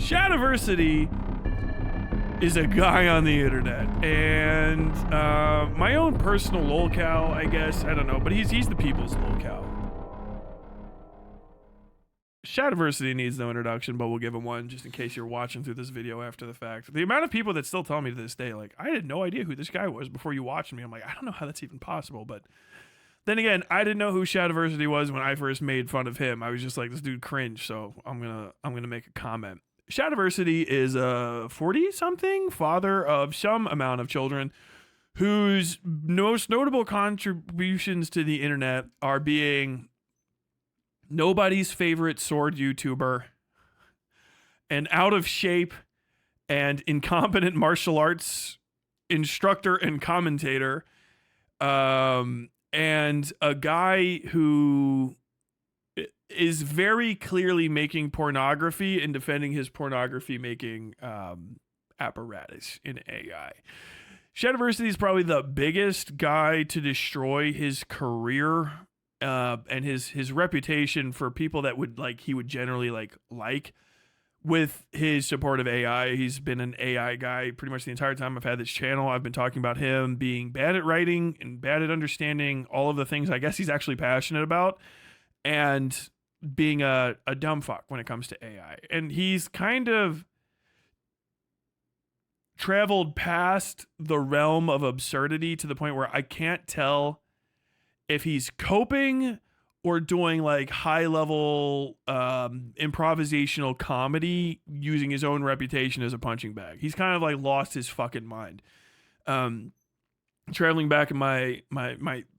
Shadiversity is a guy on the internet, and my own personal lolcow, I guess. I don't know, but he's the people's lolcow. Shadiversity needs no introduction, but we'll give him one just in case you're watching through this video after the fact. The amount of people that still tell me to this day, like, I had no idea who this guy was before you watched me. I'm like, I don't know how that's even possible, but then again, I didn't know who Shadiversity was when I first made fun of him. I was just like, this dude cringe, so I'm gonna make a comment. Shadiversity is a 40-something father of some amount of children whose most notable contributions to the internet are being nobody's favorite sword YouTuber, an out of shape and incompetent martial arts instructor and commentator, and a guy who is very clearly making pornography and defending his pornography making apparatus in AI. Shadiversity is probably the biggest guy to destroy his career and his reputation for people that he would generally like with his support of AI. He's been an AI guy pretty much the entire time I've had this channel. I've been talking about him being bad at writing and bad at understanding all of the things I guess he's actually passionate about, and being a dumb fuck when it comes to AI. And he's kind of traveled past the realm of absurdity to the point where I can't tell if he's coping or doing high level improvisational comedy using his own reputation as a punching bag. He's kind of lost his fucking mind. Traveling back in my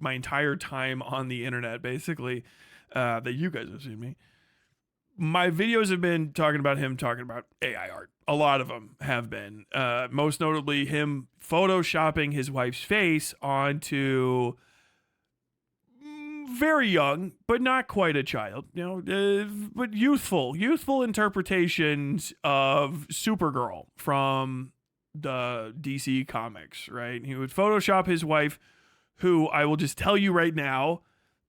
entire time on the internet, basically, that you guys have seen me, my videos have been talking about him talking about AI art. A lot of them have been. Most notably him photoshopping his wife's face onto very young, but not quite a child, but youthful interpretations of Supergirl from the DC comics, right? He would Photoshop his wife, who I will just tell you right now,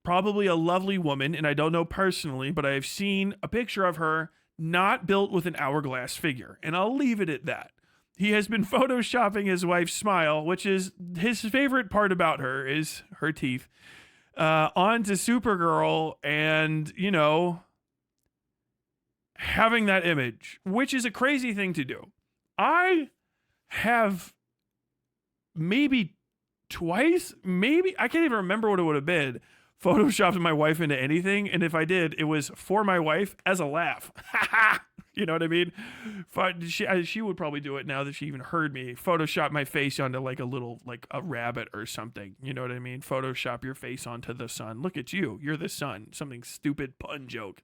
probably a lovely woman, and I don't know personally, but I have seen a picture of her not built with an hourglass figure, and I'll leave it at that. He has been photoshopping his wife's smile, which is his favorite part about her, is her teeth, onto Supergirl, and, having that image, which is a crazy thing to do. I have maybe twice, I can't even remember what it would have been, photoshopped my wife into anything, and if I did, it was for my wife as a laugh. You know what I mean? She would probably do it now that she even heard me. Photoshop my face onto a little, a rabbit or something. You know what I mean? Photoshop your face onto the sun. Look at you. You're the sun. Something stupid pun joke.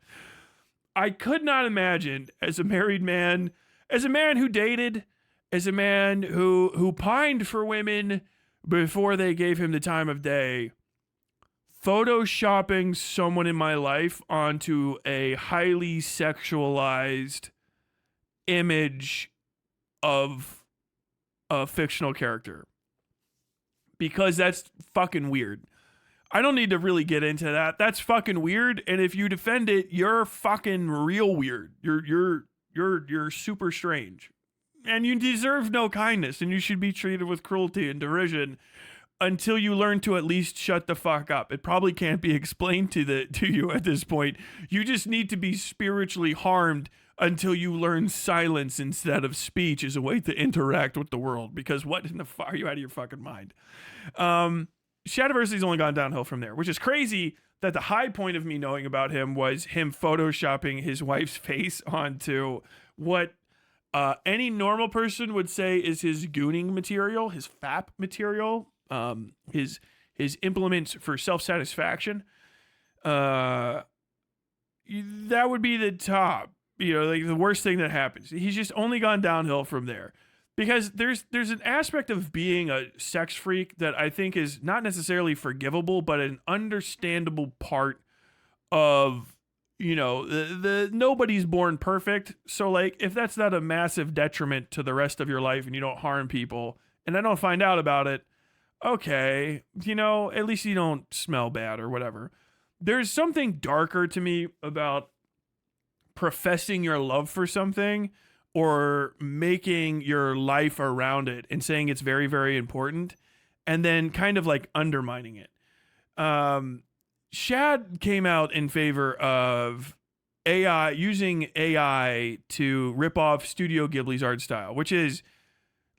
I could not imagine, as a married man, as a man who dated, as a man who pined for women before they gave him the time of day, photoshopping someone in my life onto a highly sexualized image of a fictional character. Because that's fucking weird. I don't need to really get into that. That's fucking weird, and if you defend it, you're fucking real weird. You're super strange. And you deserve no kindness, and you should be treated with cruelty and derision until you learn to at least shut the fuck up. It probably can't be explained to you at this point. You just need to be spiritually harmed until you learn silence instead of speech as a way to interact with the world. Because what in the fuck? Are you out of your fucking mind? Shadiversity's only gone downhill from there, which is crazy that the high point of me knowing about him was him photoshopping his wife's face onto what any normal person would say is his gooning material, his FAP material. His implements for self-satisfaction. That would be the top, the worst thing that happens. He's just only gone downhill from there, because there's an aspect of being a sex freak that I think is not necessarily forgivable, but an understandable part of, the nobody's born perfect. So if that's not a massive detriment to the rest of your life and you don't harm people and I don't find out about it, okay, at least you don't smell bad or whatever. There's something darker to me about professing your love for something or making your life around it and saying it's very, very important, and then kind of like undermining it. Shad came out in favor of AI, using AI to rip off Studio Ghibli's art style, which is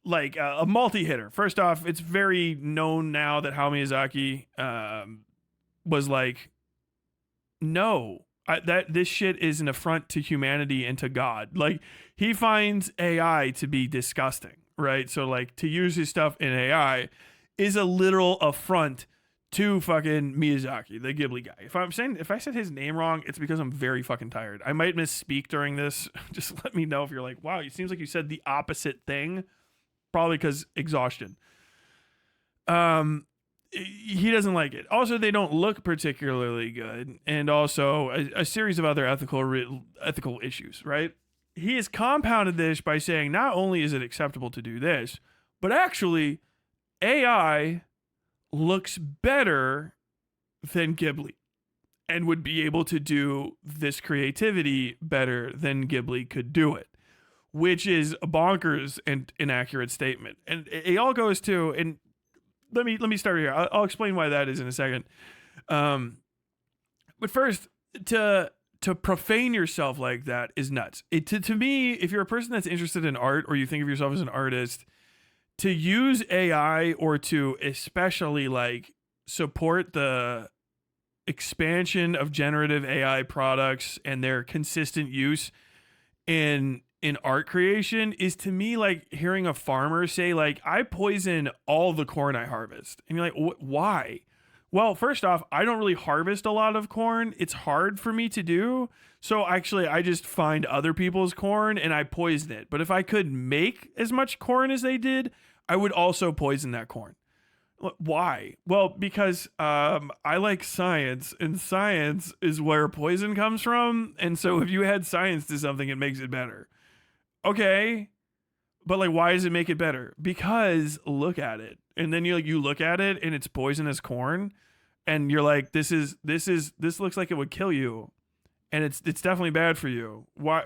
like a multi-hitter. First off, it's very known now that Hayao Miyazaki was like, no, that this shit is an affront to humanity and to God. Like, he finds AI to be disgusting, right? So like, to use his stuff in AI is a literal affront to fucking Miyazaki, the Ghibli guy. If I said his name wrong, it's because I'm very fucking tired. I might misspeak during this. Just let me know if you're like, wow, it seems like you said the opposite thing. Probably because exhaustion. He doesn't like it. Also, they don't look particularly good, and also a series of other ethical issues, right? He has compounded this by saying not only is it acceptable to do this, but actually AI looks better than Ghibli and would be able to do this creativity better than Ghibli could do it, which is a bonkers and inaccurate statement. And it all goes to, and let me start here. I'll explain why that is in a second. But first, to profane yourself like that is nuts. To me, if you're a person that's interested in art, or you think of yourself as an artist, to use AI, or to especially like support the expansion of generative AI products and their consistent use in art creation, is to me like hearing a farmer say like, I poison all the corn I harvest. And you're like, why? Well, first off, I don't really harvest a lot of corn. It's hard for me to do. So actually, I just find other people's corn and I poison it. But if I could make as much corn as they did, I would also poison that corn. Why? Well, because I like science, and science is where poison comes from. And so if you add science to something, it makes it better. Okay, but like, why does it make it better? Because look at it, and then you look at it, and it's poisonous corn, and you're like, this looks like it would kill you, and it's definitely bad for you. Why?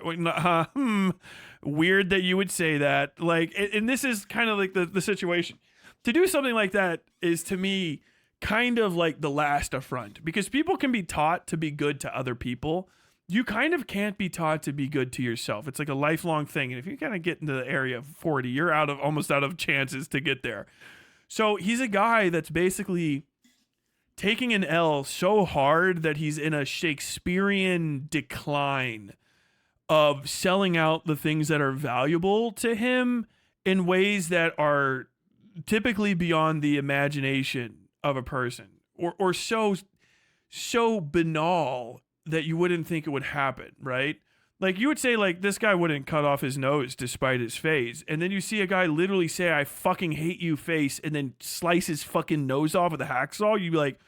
Weird that you would say that. Like, and this is kind of like the situation. To do something like that is, to me, kind of like the last affront, because people can be taught to be good to other people. You kind of can't be taught to be good to yourself. It's like a lifelong thing. And if you kind of get into the area of 40, you're almost out of chances to get there. So he's a guy that's basically taking an L so hard that he's in a Shakespearean decline of selling out the things that are valuable to him in ways that are typically beyond the imagination of a person, or so banal that you wouldn't think it would happen, right? Like, you would say, like, this guy wouldn't cut off his nose despite his face. And then you see a guy literally say, I fucking hate you face, and then slice his fucking nose off with a hacksaw. You'd be like,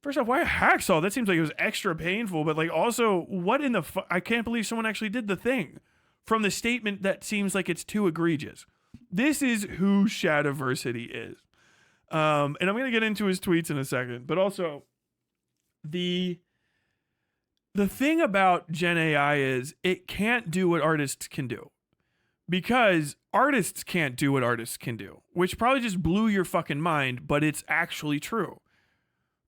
first off, why a hacksaw? That seems like it was extra painful. But like, also, what in the I can't believe someone actually did the thing. From the statement, that seems like it's too egregious. This is who Shadiversity is. And I'm going to get into his tweets in a second. But also, the thing about Gen AI is it can't do what artists can do, because artists can't do what artists can do, which probably just blew your fucking mind, but it's actually true.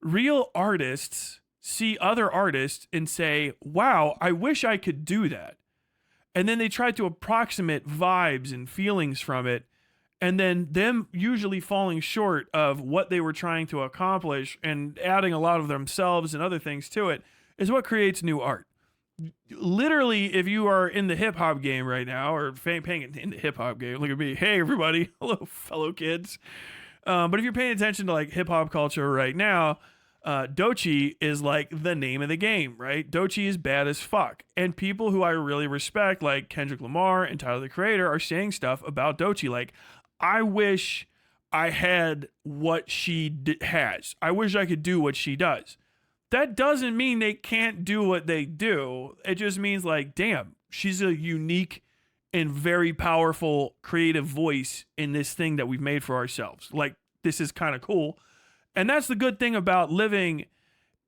Real artists see other artists and say, wow, I wish I could do that. And then they try to approximate vibes and feelings from it, and then them usually falling short of what they were trying to accomplish and adding a lot of themselves and other things to it is what creates new art. Literally, if you are in the hip hop game right now, or paying in the hip hop game, look at me. Hey, everybody. Hello, fellow kids. But if you're paying attention to like hip hop culture right now, Doechii is like the name of the game, right? Doechii is bad as fuck. And people who I really respect, like Kendrick Lamar and Tyler, the Creator, are saying stuff about Doechii. Like, I wish I had what she has. I wish I could do what she does. That doesn't mean they can't do what they do. It just means like, damn, she's a unique and very powerful creative voice in this thing that we've made for ourselves. Like, this is kind of cool. And that's the good thing about living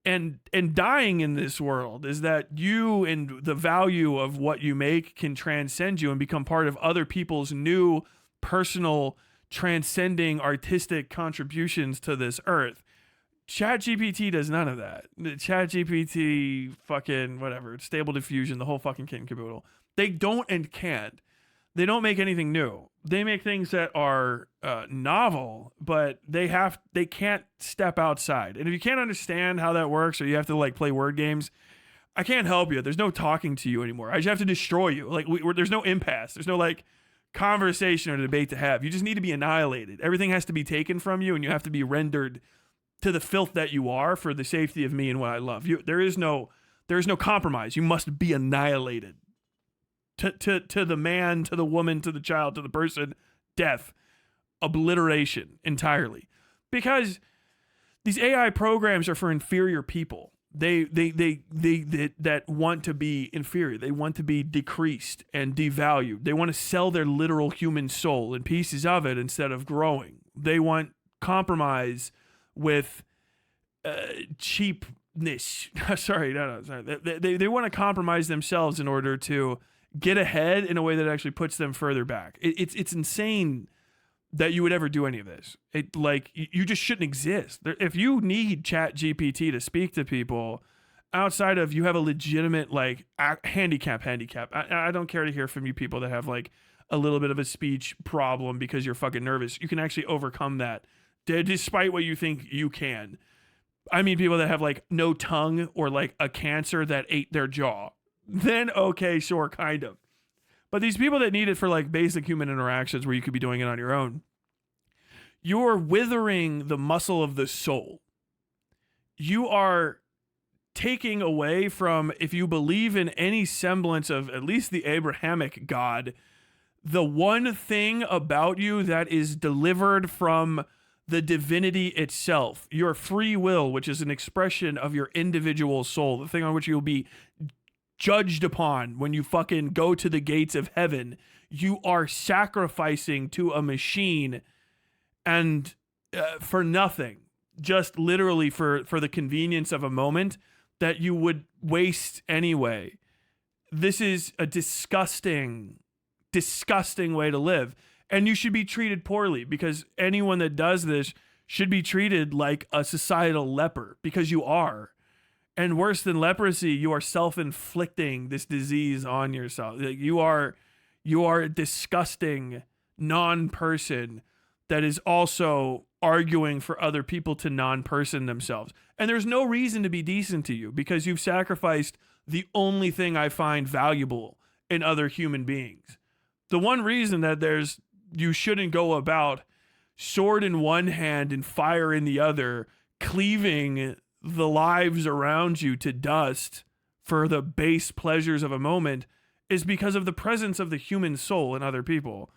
and dying in this world is that you and the value of what you make can transcend you and become part of other people's new personal transcending artistic contributions to this earth. ChatGPT does none of that. ChatGPT, fucking whatever, Stable Diffusion, the whole fucking kit and caboodle. They don't and can't. They don't make anything new. They make things that are novel, but they can't step outside. And if you can't understand how that works, or you have to like play word games, I can't help you. There's no talking to you anymore. I just have to destroy you. Like there's no impasse. There's no like conversation or debate to have. You just need to be annihilated. Everything has to be taken from you, and you have to be rendered to the filth that you are for the safety of me and what I love. There is no compromise. You must be annihilated. To the man, to the woman, to the child, to the person, death, obliteration entirely. Because these AI programs are for inferior people. They that want to be inferior. They want to be decreased and devalued. They want to sell their literal human soul and pieces of it instead of growing. They want compromise with cheapness. Sorry. They want to compromise themselves in order to get ahead in a way that actually puts them further back. It's insane that you would ever do any of this. You just shouldn't exist. If you need ChatGPT to speak to people outside of you have a legitimate like handicap, I don't care to hear from you people that have like a little bit of a speech problem because you're fucking nervous. You can actually overcome that despite what you think you can. I mean, people that have like no tongue or like a cancer that ate their jaw. Then okay, sure, kind of. But these people that need it for like basic human interactions where you could be doing it on your own, you're withering the muscle of the soul. You are taking away from, if you believe in any semblance of at least the Abrahamic God, the one thing about you that is delivered from the divinity itself, your free will, which is an expression of your individual soul, the thing on which you'll be judged upon when you fucking go to the gates of heaven. You are sacrificing to a machine and for nothing, just literally for the convenience of a moment that you would waste anyway. This is a disgusting way to live. And you should be treated poorly, because anyone that does this should be treated like a societal leper, because you are. And worse than leprosy, you are self-inflicting this disease on yourself. You are a disgusting non-person that is also arguing for other people to non-person themselves. And there's no reason to be decent to you, because you've sacrificed the only thing I find valuable in other human beings. The one reason that you shouldn't go about sword in one hand and fire in the other, cleaving the lives around you to dust for the base pleasures of a moment, is because of the presence of the human soul in other people.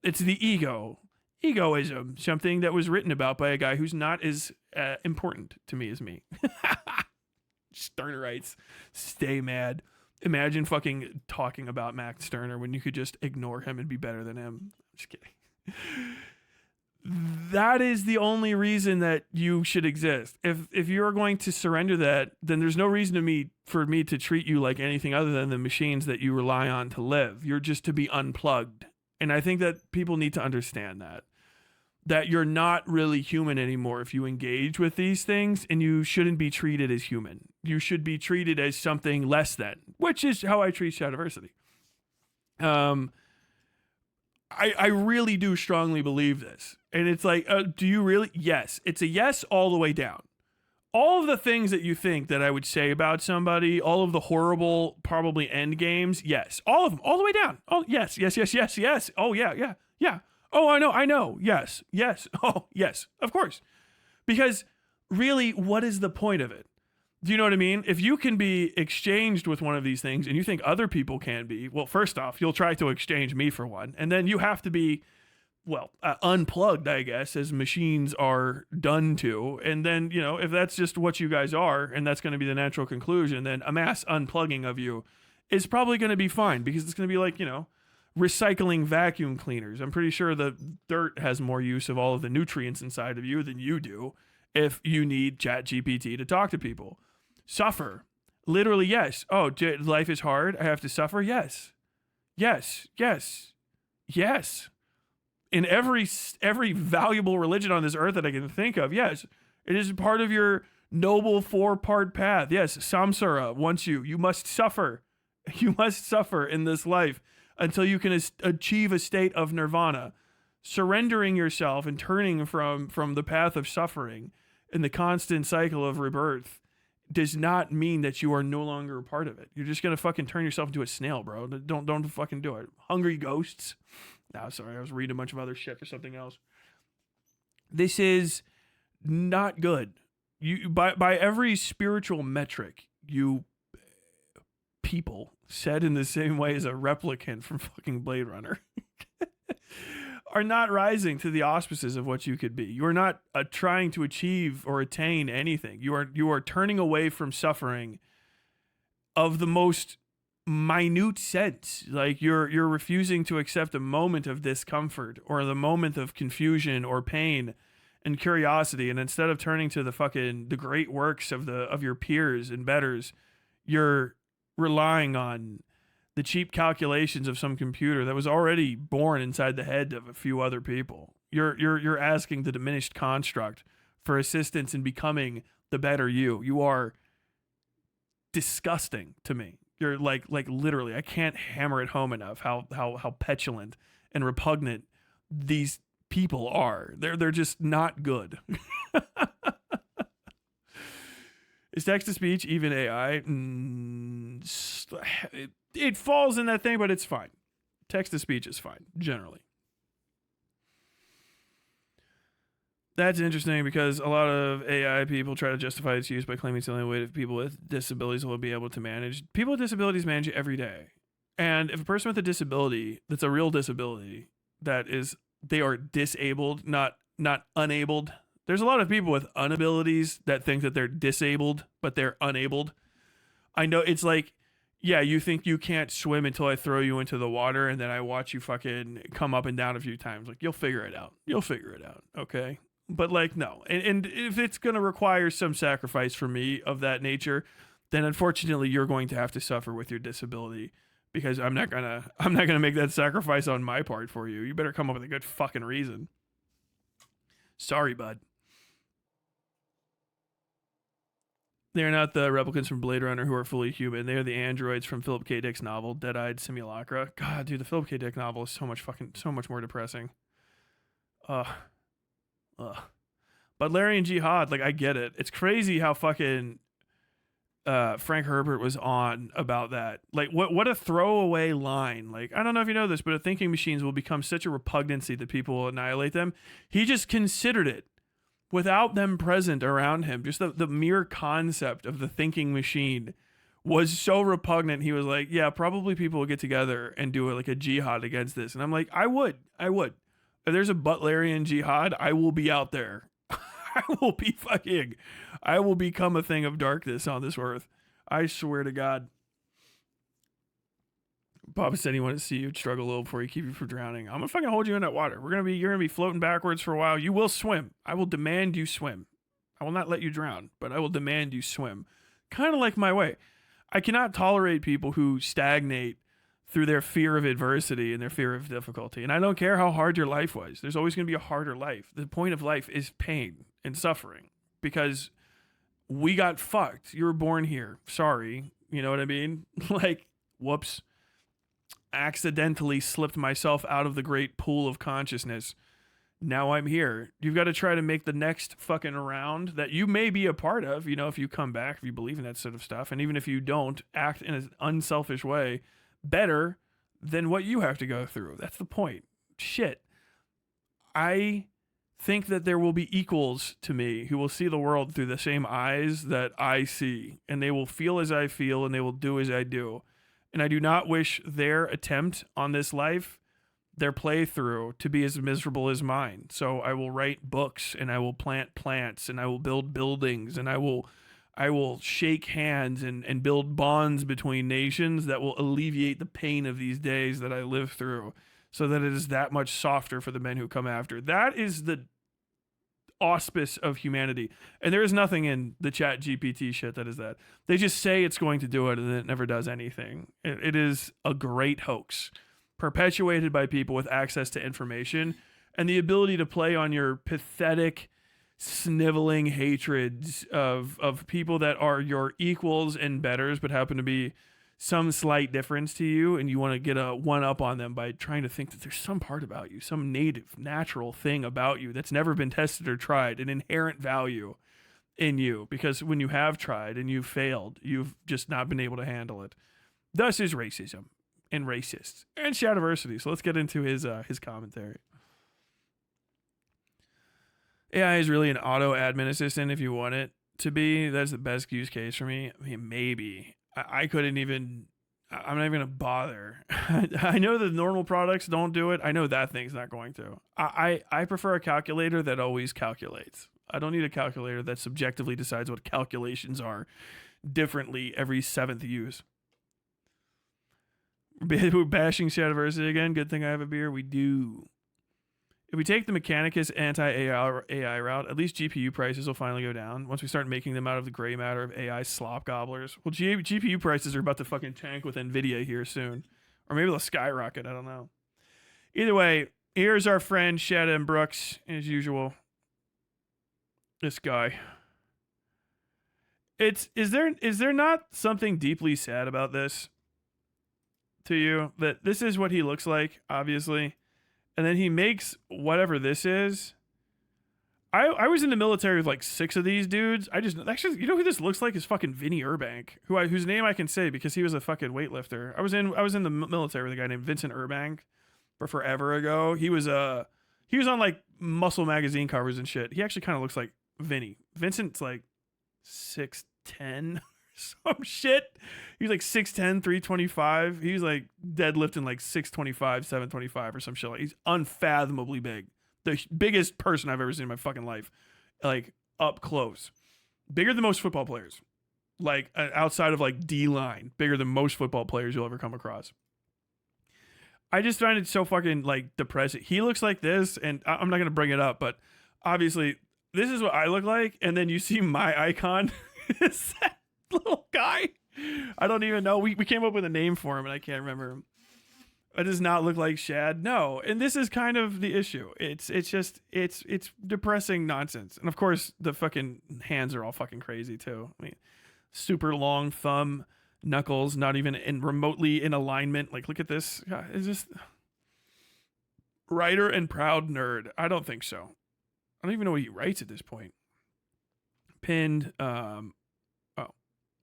It's the ego. Egoism, something that was written about by a guy who's not as important to me as me. Sterner writes, stay mad. Imagine fucking talking about Max Sterner when you could just ignore him and be better than him. Just kidding. That is the only reason that you should exist. If you're going to surrender that, then there's no reason for me to treat you like anything other than the machines that you rely on to live. You're just to be unplugged. And I think that people need to understand that you're not really human anymore if you engage with these things, and you shouldn't be treated as human. You should be treated as something less than, which is how I treat Shadiversity. I really do strongly believe this. And it's like, do you really? Yes. It's a yes all the way down. All of the things that you think that I would say about somebody, all of the horrible, probably end games, yes. All of them, all the way down. Oh, yes. Oh, yeah. Oh, I know. Yes. Oh, yes. Of course. Because really, what is the point of it? Do you know what I mean? If you can be exchanged with one of these things and you think other people can be, well, first off, you'll try to exchange me for one. And then you have to be, unplugged, I guess, as machines are done to. And then, if that's just what you guys are, and that's going to be the natural conclusion, then a mass unplugging of you is probably going to be fine, because it's going to be like, recycling vacuum cleaners. I'm pretty sure the dirt has more use of all of the nutrients inside of you than you do. if you need ChatGPT to talk to people. Suffer. Literally, yes. Oh, life is hard. I have to suffer? Yes. Yes. Yes. Yes. In every valuable religion on this earth that I can think of, yes. It is part of your noble 4-part path. Yes, samsara wants you must suffer. You must suffer in this life until you can achieve a state of nirvana. Surrendering yourself and turning from the path of suffering and the constant cycle of rebirth does not mean that you are no longer a part of it. You're just gonna fucking turn yourself into a snail, bro. Don't fucking do it. Hungry ghosts. No, sorry, I was reading a bunch of other shit for something else. This is not good. You by every spiritual metric, you people said in the same way as a replicant from fucking Blade Runner are not rising to the auspices of what you could be. You are not trying to achieve or attain anything. You are turning away from suffering of the most minute sense. Like you're refusing to accept a moment of discomfort or the moment of confusion or pain and curiosity, and instead of turning to the great works of your peers and betters, you're relying on the cheap calculations of some computer that was already born inside the head of a few other people. You're asking the diminished construct for assistance in becoming the better you. You are disgusting to me. You're like literally, I can't hammer it home enough how petulant and repugnant these people are. They're just not good. Is text to speech even AI? It falls in that thing, but it's fine. Text to speech is fine, generally. That's interesting because a lot of AI people try to justify its use by claiming it's the only way that people with disabilities will be able to manage. People with disabilities manage it every day. And if a person with a disability, that's a real disability, that is, they are disabled, not unabled. There's a lot of people with unabilities that think that they're disabled, but they're unabled. I know it's like, yeah, you think you can't swim until I throw you into the water and then I watch you fucking come up and down a few times. Like, you'll figure it out. Okay? But like, no. And if it's going to require some sacrifice for me of that nature, then unfortunately you're going to have to suffer with your disability because I'm not going to make that sacrifice on my part for you. You better come up with a good fucking reason. Sorry, bud. They're not the replicants from Blade Runner who are fully human. They are the androids from Philip K. Dick's novel, Dead-Eyed Simulacra. God, dude, the Philip K. Dick novel is so much more depressing. But Larry and Jihad, like, I get it. It's crazy how fucking Frank Herbert was on about that. Like, what a throwaway line. Like, I don't know if you know this, but thinking machines will become such a repugnancy that people will annihilate them. He just considered it. Without them present around him, just the mere concept of the thinking machine was so repugnant. He was like, yeah, probably people will get together and do like a jihad against this. And I'm like, I would. If there's a Butlerian jihad, I will be out there. I will become a thing of darkness on this earth. I swear to God. Papa said he wanted to see you struggle a little before he keep you from drowning. I'm gonna fucking hold you in that water. You're gonna be floating backwards for a while. You will swim. I will demand you swim. I will not let you drown, but I will demand you swim. Kind of like my way. I cannot tolerate people who stagnate through their fear of adversity and their fear of difficulty. And I don't care how hard your life was. There's always gonna be a harder life. The point of life is pain and suffering because we got fucked. You were born here. Sorry. You know what I mean? Like, whoops. Accidentally slipped myself out of the great pool of consciousness. Now I'm here. You've got to try to make the next fucking round that you may be a part of, you know, if you come back, if you believe in that sort of stuff, and even if you don't, act in an unselfish way better than what you have to go through. That's the point. Shit. I think that there will be equals to me who will see the world through the same eyes that I see, and they will feel as I feel, and they will do as I do. And I do not wish their attempt on this life, their playthrough, to be as miserable as mine. So I will write books, and I will plant plants, and I will build buildings, and I will shake hands and build bonds between nations that will alleviate the pain of these days that I live through, so that it is that much softer for the men who come after. That is the auspice of humanity. And there is nothing in the chat GPT shit that is that. They just say it's going to do it and it never does anything. It is a great hoax perpetuated by people with access to information and the ability to play on your pathetic, sniveling hatreds of people that are your equals and betters but happen to be some slight difference to you, and you want to get a one up on them by trying to think that there's some part about you, some native, natural thing about you that's never been tested or tried, an inherent value in you, because when you have tried and you've failed, you've just not been able to handle it. Thus is racism and racists and Shadiversity. So let's get into his commentary. AI is really an auto admin assistant if you want it to be. That's the best use case for me. I mean, maybe. I couldn't even, I'm not even going to bother. I know the normal products don't do it. I know that thing's not going to. I prefer a calculator that always calculates. I don't need a calculator that subjectively decides what calculations are differently every 7th use. We're bashing Shadiversity again. Good thing I have a beer. We do. If we take the Mechanicus anti-AI route, at least GPU prices will finally go down once we start making them out of the gray matter of AI slop gobblers. Well, GPU prices are about to fucking tank with NVIDIA here soon. Or maybe they'll skyrocket, I don't know. Either way, here's our friend Shad and Brooks, as usual. This guy. Is there not something deeply sad about this to you? That this is what he looks like, obviously. And then he makes whatever this is. I was in the military with like 6 of these dudes. Actually, you know who this looks like is fucking Vinny Urbank, whose name I can say because he was a fucking weightlifter. I was in the military with a guy named Vincent Urbank for forever ago. He was on like Muscle magazine covers and shit. He actually kind of looks like Vinny. Vincent's like 6'10". Some shit. He was like 6'10", 325. He was like deadlifting like 625, 725 or some shit. Like, he's unfathomably big. The biggest person I've ever seen in my fucking life. Like up close. Bigger than most football players. Like outside of like D-line. Bigger than most football players you'll ever come across. I just find it so fucking like depressing. He looks like this, and I'm not going to bring it up, but obviously this is what I look like. And then you see my icon. It's that little guy. I don't even know. We came up with a name for him and I can't remember. It does not look like Shad. No. And this is kind of the issue. It's depressing nonsense. And of course the fucking hands are all fucking crazy too. I mean, super long thumb, knuckles, not even remotely in alignment. Like, look at this. God, it's just writer and proud nerd. I don't think so. I don't even know what he writes at this point. Pinned,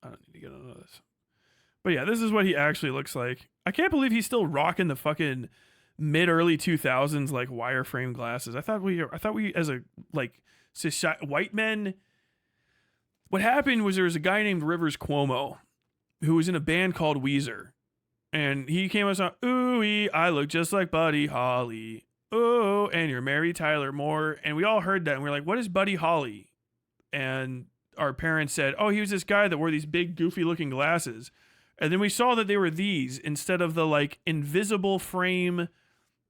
I don't need to get into this. But yeah, this is what he actually looks like. I can't believe he's still rocking the fucking mid-early 2000s like wireframe glasses. I thought we as a like society, white men, what happened was there was a guy named Rivers Cuomo who was in a band called Weezer. And he came out saying, "Ooh, I look just like Buddy Holly. Oh, and you're Mary Tyler Moore." And we all heard that and we're like, "What is Buddy Holly?" And our parents said, "Oh, he was this guy that wore these big goofy looking glasses." And then we saw that they were these instead of the like invisible frame,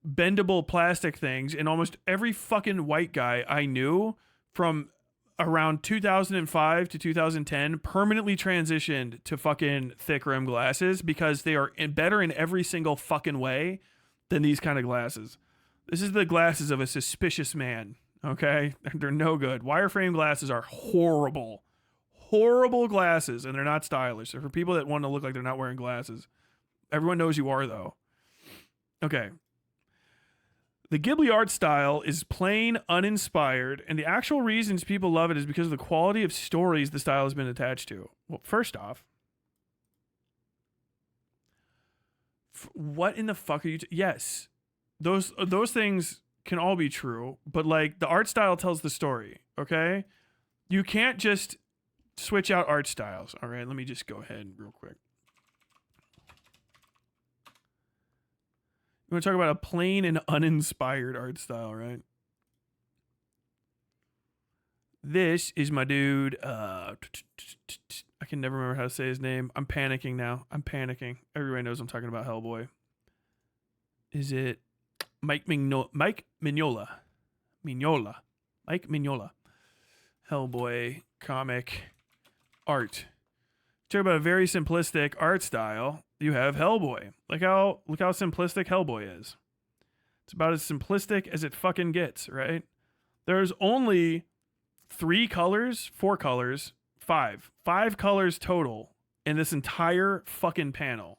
bendable plastic things. And almost every fucking white guy I knew from around 2005 to 2010 permanently transitioned to fucking thick rim glasses because they are better in every single fucking way than these kind of glasses. This is the glasses of a suspicious man. Okay, they're no good. Wireframe glasses are horrible glasses, and they're not stylish. They're for people that want to look like they're not wearing glasses. Everyone knows you are, though. Okay. The Ghibli art style is plain, uninspired, and the actual reasons people love it is because of the quality of stories the style has been attached to. Well, first off, what in the fuck are you? Yes, those things can all be true, but like the art style tells the story, okay? You can't just switch out art styles. All right, let me just go ahead real quick. You want to talk about a plain and uninspired art style, right? This is my dude. I can never remember how to say his name. I'm panicking now. I'm panicking. Everybody knows I'm talking about Hellboy. Is it Mike Mignola? Mignola. Mike Mignola. Hellboy comic art. Talk about a very simplistic art style. You have Hellboy. Look how simplistic Hellboy is. It's about as simplistic as it fucking gets, right? There's only 4 colors, 5 colors total in this entire fucking panel.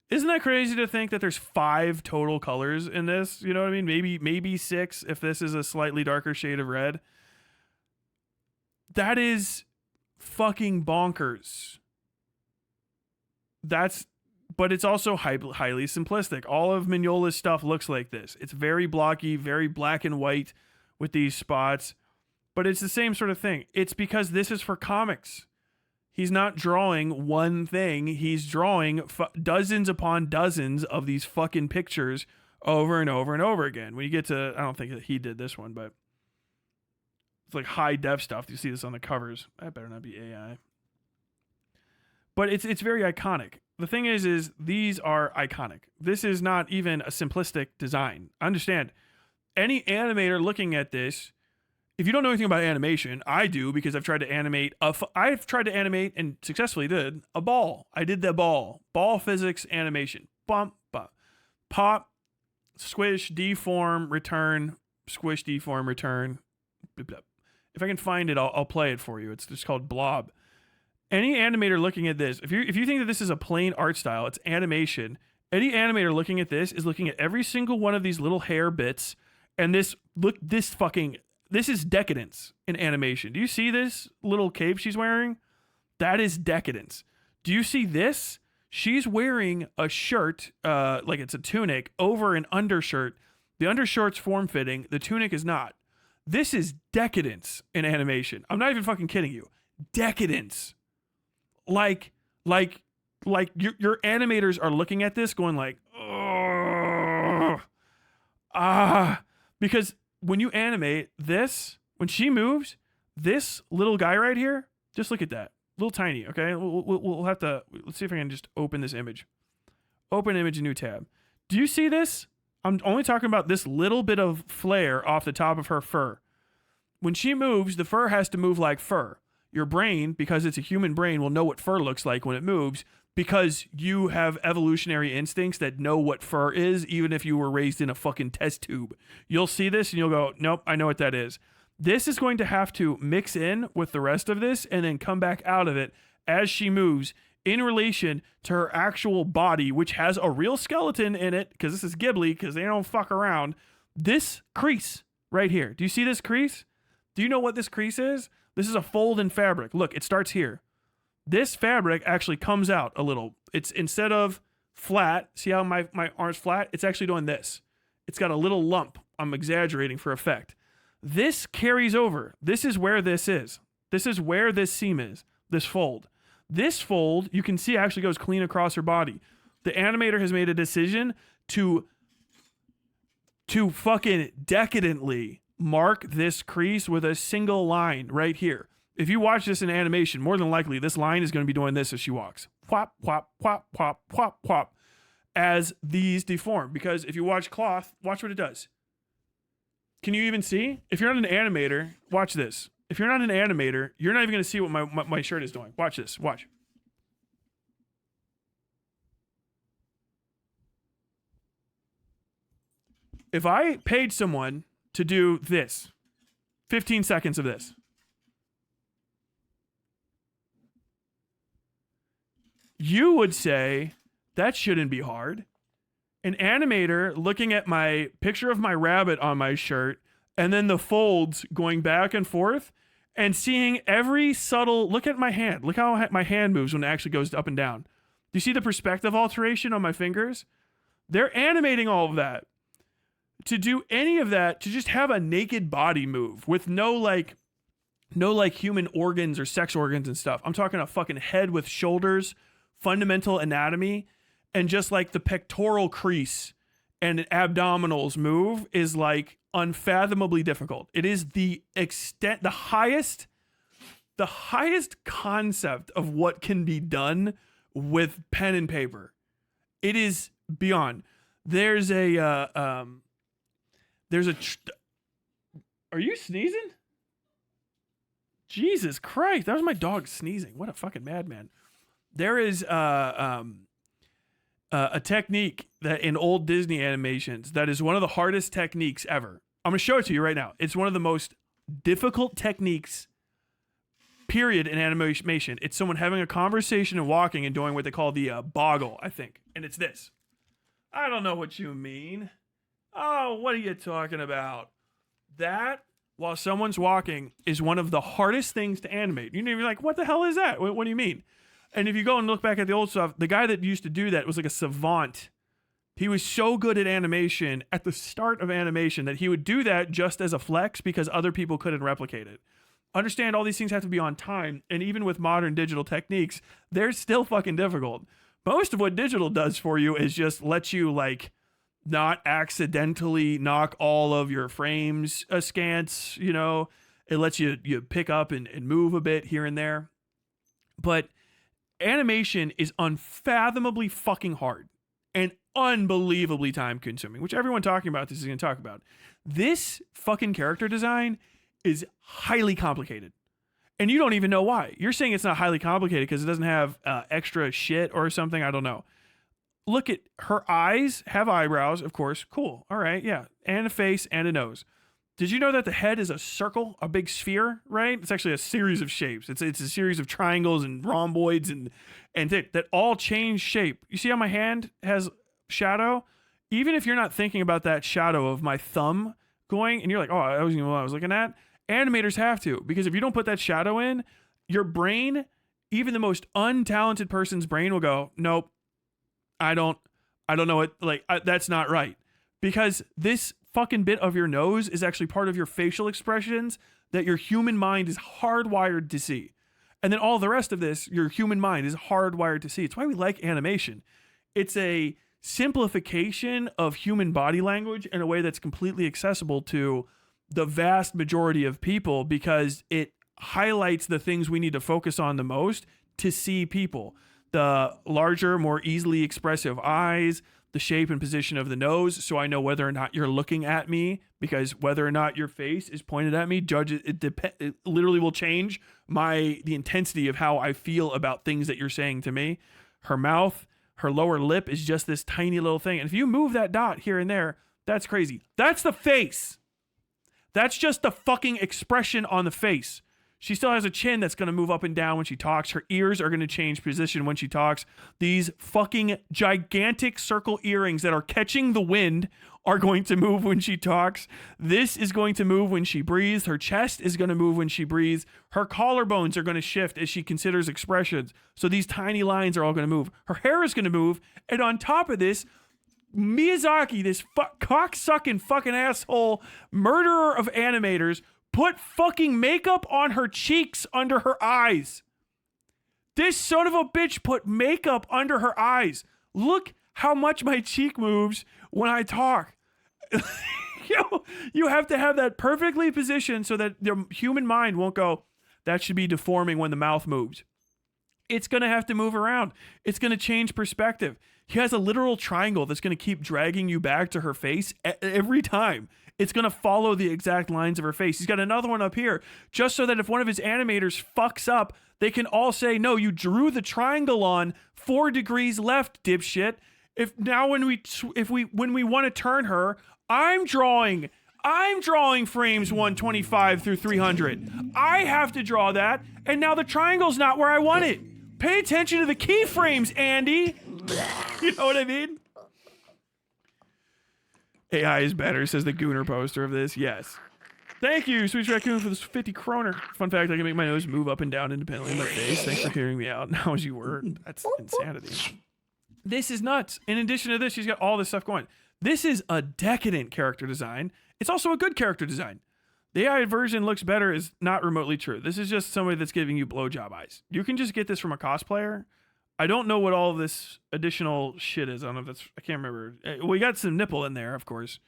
Isn't that crazy to think that there's 5 total colors in this? You know what I mean? Maybe 6 if this is a slightly darker shade of red. That is fucking bonkers. But it's also highly simplistic. All of Mignola's stuff looks like this. It's very blocky, very black and white with these spots. But it's the same sort of thing. It's because this is for comics. He's not drawing one thing. He's drawing dozens upon dozens of these fucking pictures over and over and over again. When you get to, I don't think that he did this one, but it's like high def stuff. You see this on the covers. That better not be AI. But it's very iconic. The thing is these are iconic. This is not even a simplistic design. Understand, any animator looking at this, if you don't know anything about animation, I do, because I've tried to animate and successfully did a ball. I did the ball physics animation. Bump, bump, pop, squish, deform, return, squish, deform, return. If I can find it, I'll play it for you. It's just called Blob. Any animator looking at this, if you think that this is a plain art style, it's animation. Any animator looking at this is looking at every single one of these little hair bits, and this is decadence in animation. Do you see this little cape she's wearing? That is decadence. Do you see this? She's wearing a shirt, like it's a tunic, over an undershirt. The undershirt's form-fitting. The tunic is not. This is decadence in animation. I'm not even fucking kidding you. Decadence. Like your animators are looking at this going like, because when you animate this, when she moves, this little guy right here, just look at that. Little tiny, okay? We'll have to, let's see if I can just open this image. Open image, new tab. Do you see this? I'm only talking about this little bit of flare off the top of her fur. When she moves, the fur has to move like fur. Your brain, because it's a human brain, will know what fur looks like when it moves, because you have evolutionary instincts that know what fur is, even if you were raised in a fucking test tube. You'll see this and you'll go, nope, I know what that is. This is going to have to mix in with the rest of this and then come back out of it as she moves in relation to her actual body, which has a real skeleton in it, because this is Ghibli, because they don't fuck around. This crease right here. Do you see this crease? Do you know what this crease is? This is a fold in fabric. Look, it starts here. This fabric actually comes out a little. It's, instead of flat, see how my arm's flat? It's actually doing this. It's got a little lump. I'm exaggerating for effect. This carries over. This is where this is. This is where this seam is, this fold. This fold, you can see, actually goes clean across her body. The animator has made a decision to fucking decadently mark this crease with a single line right here. If you watch this in animation, more than likely this line is going to be doing this as she walks. Whop, whop, whop, whop, whop, whop. As these deform. Because if you watch cloth, watch what it does. Can you even see? If you're not an animator, watch this. If you're not an animator, you're not even going to see what my shirt is doing. Watch this. Watch. If I paid someone to do this, 15 seconds of this, you would say that shouldn't be hard. An animator looking at my picture of my rabbit on my shirt and then the folds going back and forth and seeing every subtle, look at my hand. Look how my hand moves when it actually goes up and down. Do you see the perspective alteration on my fingers? They're animating all of that. To do any of that, to just have a naked body move with no human organs or sex organs and stuff. I'm talking a fucking head with shoulders, fundamental anatomy, and just like the pectoral crease and abdominals move is like unfathomably difficult. It is the highest concept of what can be done with pen and paper. It is beyond. Are you sneezing? Jesus Christ, that was my dog sneezing. What a fucking madman. There is a technique that in old Disney animations that is one of the hardest techniques ever. I'm going to show it to you right now. It's one of the most difficult techniques, period, in animation. It's someone having a conversation and walking and doing what they call the boggle, I think. And it's this. I don't know what you mean. Oh, what are you talking about? That, while someone's walking, is one of the hardest things to animate. You're like, what the hell is that? What do you mean? And if you go and look back at the old stuff, the guy that used to do that was like a savant. He was so good at animation at the start of animation that he would do that just as a flex because other people couldn't replicate it. Understand, all these things have to be on time, and even with modern digital techniques, they're still fucking difficult. Most of what digital does for you is just let you like not accidentally knock all of your frames askance, you know. It lets you pick up and move a bit here and there. But animation is unfathomably fucking hard and unbelievably time consuming, which everyone talking about this is going to talk about. This fucking character design is highly complicated. And you don't even know why. You're saying it's not highly complicated because it doesn't have extra shit or something. I don't know. Look at her eyes, have eyebrows, of course. Cool. All right. Yeah. And a face and a nose. Did you know that the head is a circle, a big sphere, right? It's actually a series of shapes. It's a series of triangles and rhomboids and that all change shape. You see how my hand has shadow? Even if you're not thinking about that shadow of my thumb going and you're like, oh, that wasn't even what I was looking at. Animators have to, because if you don't put that shadow in, your brain, even the most untalented person's brain will go, nope, I don't know it. Like, that's not right. Because this fucking bit of your nose is actually part of your facial expressions that your human mind is hardwired to see. And then all the rest of this, your human mind is hardwired to see. It's why we like animation. It's a simplification of human body language in a way that's completely accessible to the vast majority of people because it highlights the things we need to focus on the most to see people. The larger, more easily expressive eyes, the shape and position of the nose, so I know whether or not you're looking at me, because whether or not your face is pointed at me, it literally will change the intensity of how I feel about things that you're saying to me. Her mouth, her lower lip is just this tiny little thing. And if you move that dot here and there, that's crazy. That's the face. That's just the fucking expression on the face. She still has a chin that's going to move up and down when she talks. Her ears are going to change position when she talks. These fucking gigantic circle earrings that are catching the wind are going to move when she talks. This is going to move when she breathes. Her chest is going to move when she breathes. Her collarbones are going to shift as she considers expressions. So these tiny lines are all going to move. Her hair is going to move. And on top of this, Miyazaki, this cock-sucking fucking asshole murderer of animators, put fucking makeup on her cheeks under her eyes. This son of a bitch put makeup under her eyes. Look how much my cheek moves when I talk. You have to have that perfectly positioned so that the human mind won't go, that should be deforming when the mouth moves. It's going to have to move around. It's going to change perspective. He has a literal triangle that's going to keep dragging you back to her face every time. It's going to follow the exact lines of her face. He's got another one up here just so that if one of his animators fucks up, they can all say, no, you drew the triangle on 4 degrees left, dipshit. When we want to turn her, I'm drawing frames 125 through 300. I have to draw that, and now the triangle's not where I want it. Pay attention to the keyframes, Andy. You know what I mean? AI is better, says the Gooner poster of this. Yes. Thank you, Sweet Raccoon, for this 50 kroner. Fun fact, I can make my nose move up and down independently in my face. Thanks for hearing me out now as you were. That's insanity. This is nuts. In addition to this, she's got all this stuff going. This is a decadent character design. It's also a good character design. The AI version looks better is not remotely true. This is just somebody that's giving you blowjob eyes. You can just get this from a cosplayer. I don't know what all of this additional shit is. I don't know if I can't remember. We got some nipple in there, of course.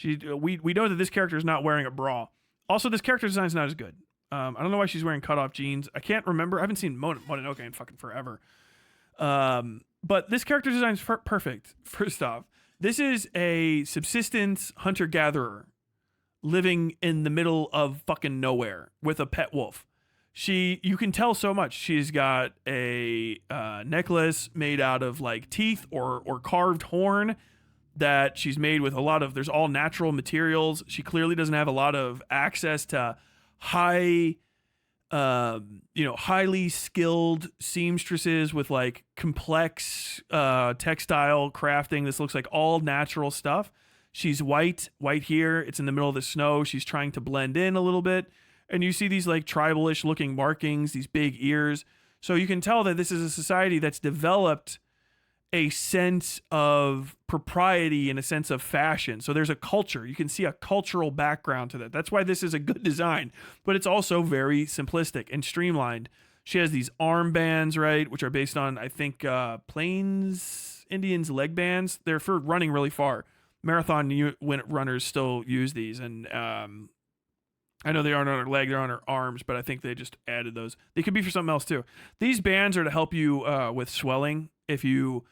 We know that this character is not wearing a bra. Also, this character design is not as good. I don't know why she's wearing cutoff jeans. I can't remember. I haven't seen Mononoke in fucking forever. But this character design is perfect. First off, this is a subsistence hunter-gatherer. living in the middle of fucking nowhere with a pet wolf. You can tell so much. She's got a necklace made out of like teeth or carved horn that she's made with there's all natural materials. She clearly doesn't have a lot of access to highly skilled seamstresses with like complex textile crafting. This looks like all natural stuff. She's white here. It's in the middle of the snow. She's trying to blend in a little bit. And you see these like tribal-ish looking markings, these big ears. So you can tell that this is a society that's developed a sense of propriety and a sense of fashion. So there's a culture. You can see a cultural background to that. That's why this is a good design, but it's also very simplistic and streamlined. She has these armbands, right, which are based on, I think, Plains Indians leg bands. They're for running really far. Marathon runners still use these, and I know they aren't on her leg, they're on her arms, but I think they just added those. They could be for something else too. These bands are to help you with swelling if you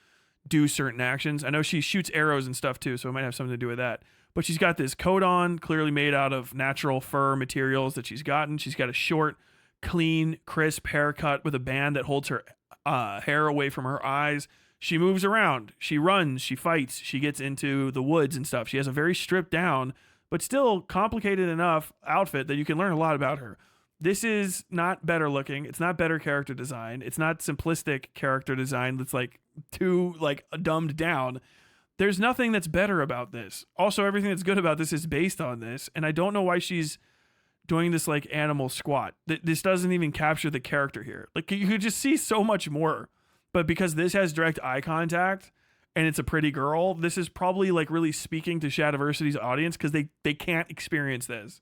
do certain actions. I know she shoots arrows and stuff too, so it might have something to do with that. But she's got this coat on, clearly made out of natural fur materials that she's gotten. She's got a short, clean, crisp haircut with a band that holds her hair away from her eyes. She moves around. She runs. She fights. She gets into the woods and stuff. She has a very stripped down, but still complicated enough outfit that you can learn a lot about her. This is not better looking. It's not better character design. It's not simplistic character design that's like too like dumbed down. There's nothing that's better about this. Also, everything that's good about this is based on this, and I don't know why she's doing this like animal squat. This doesn't even capture the character here. Like you could just see so much more, but because this has direct eye contact and it's a pretty girl, this is probably like really speaking to Shadiversity's audience because they can't experience this.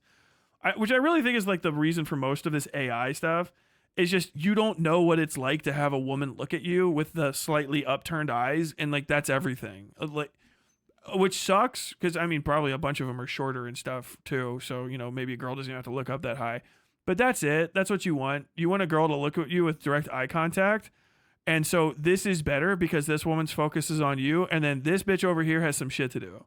Which I really think is like the reason for most of this AI stuff is just you don't know what it's like to have a woman look at you with the slightly upturned eyes, and like that's everything. Like, which sucks because I mean probably a bunch of them are shorter and stuff too, so you know maybe a girl doesn't have to look up that high. But that's it. That's what you want. You want a girl to look at you with direct eye contact. And so this is better because this woman's focus is on you, and then this bitch over here has some shit to do.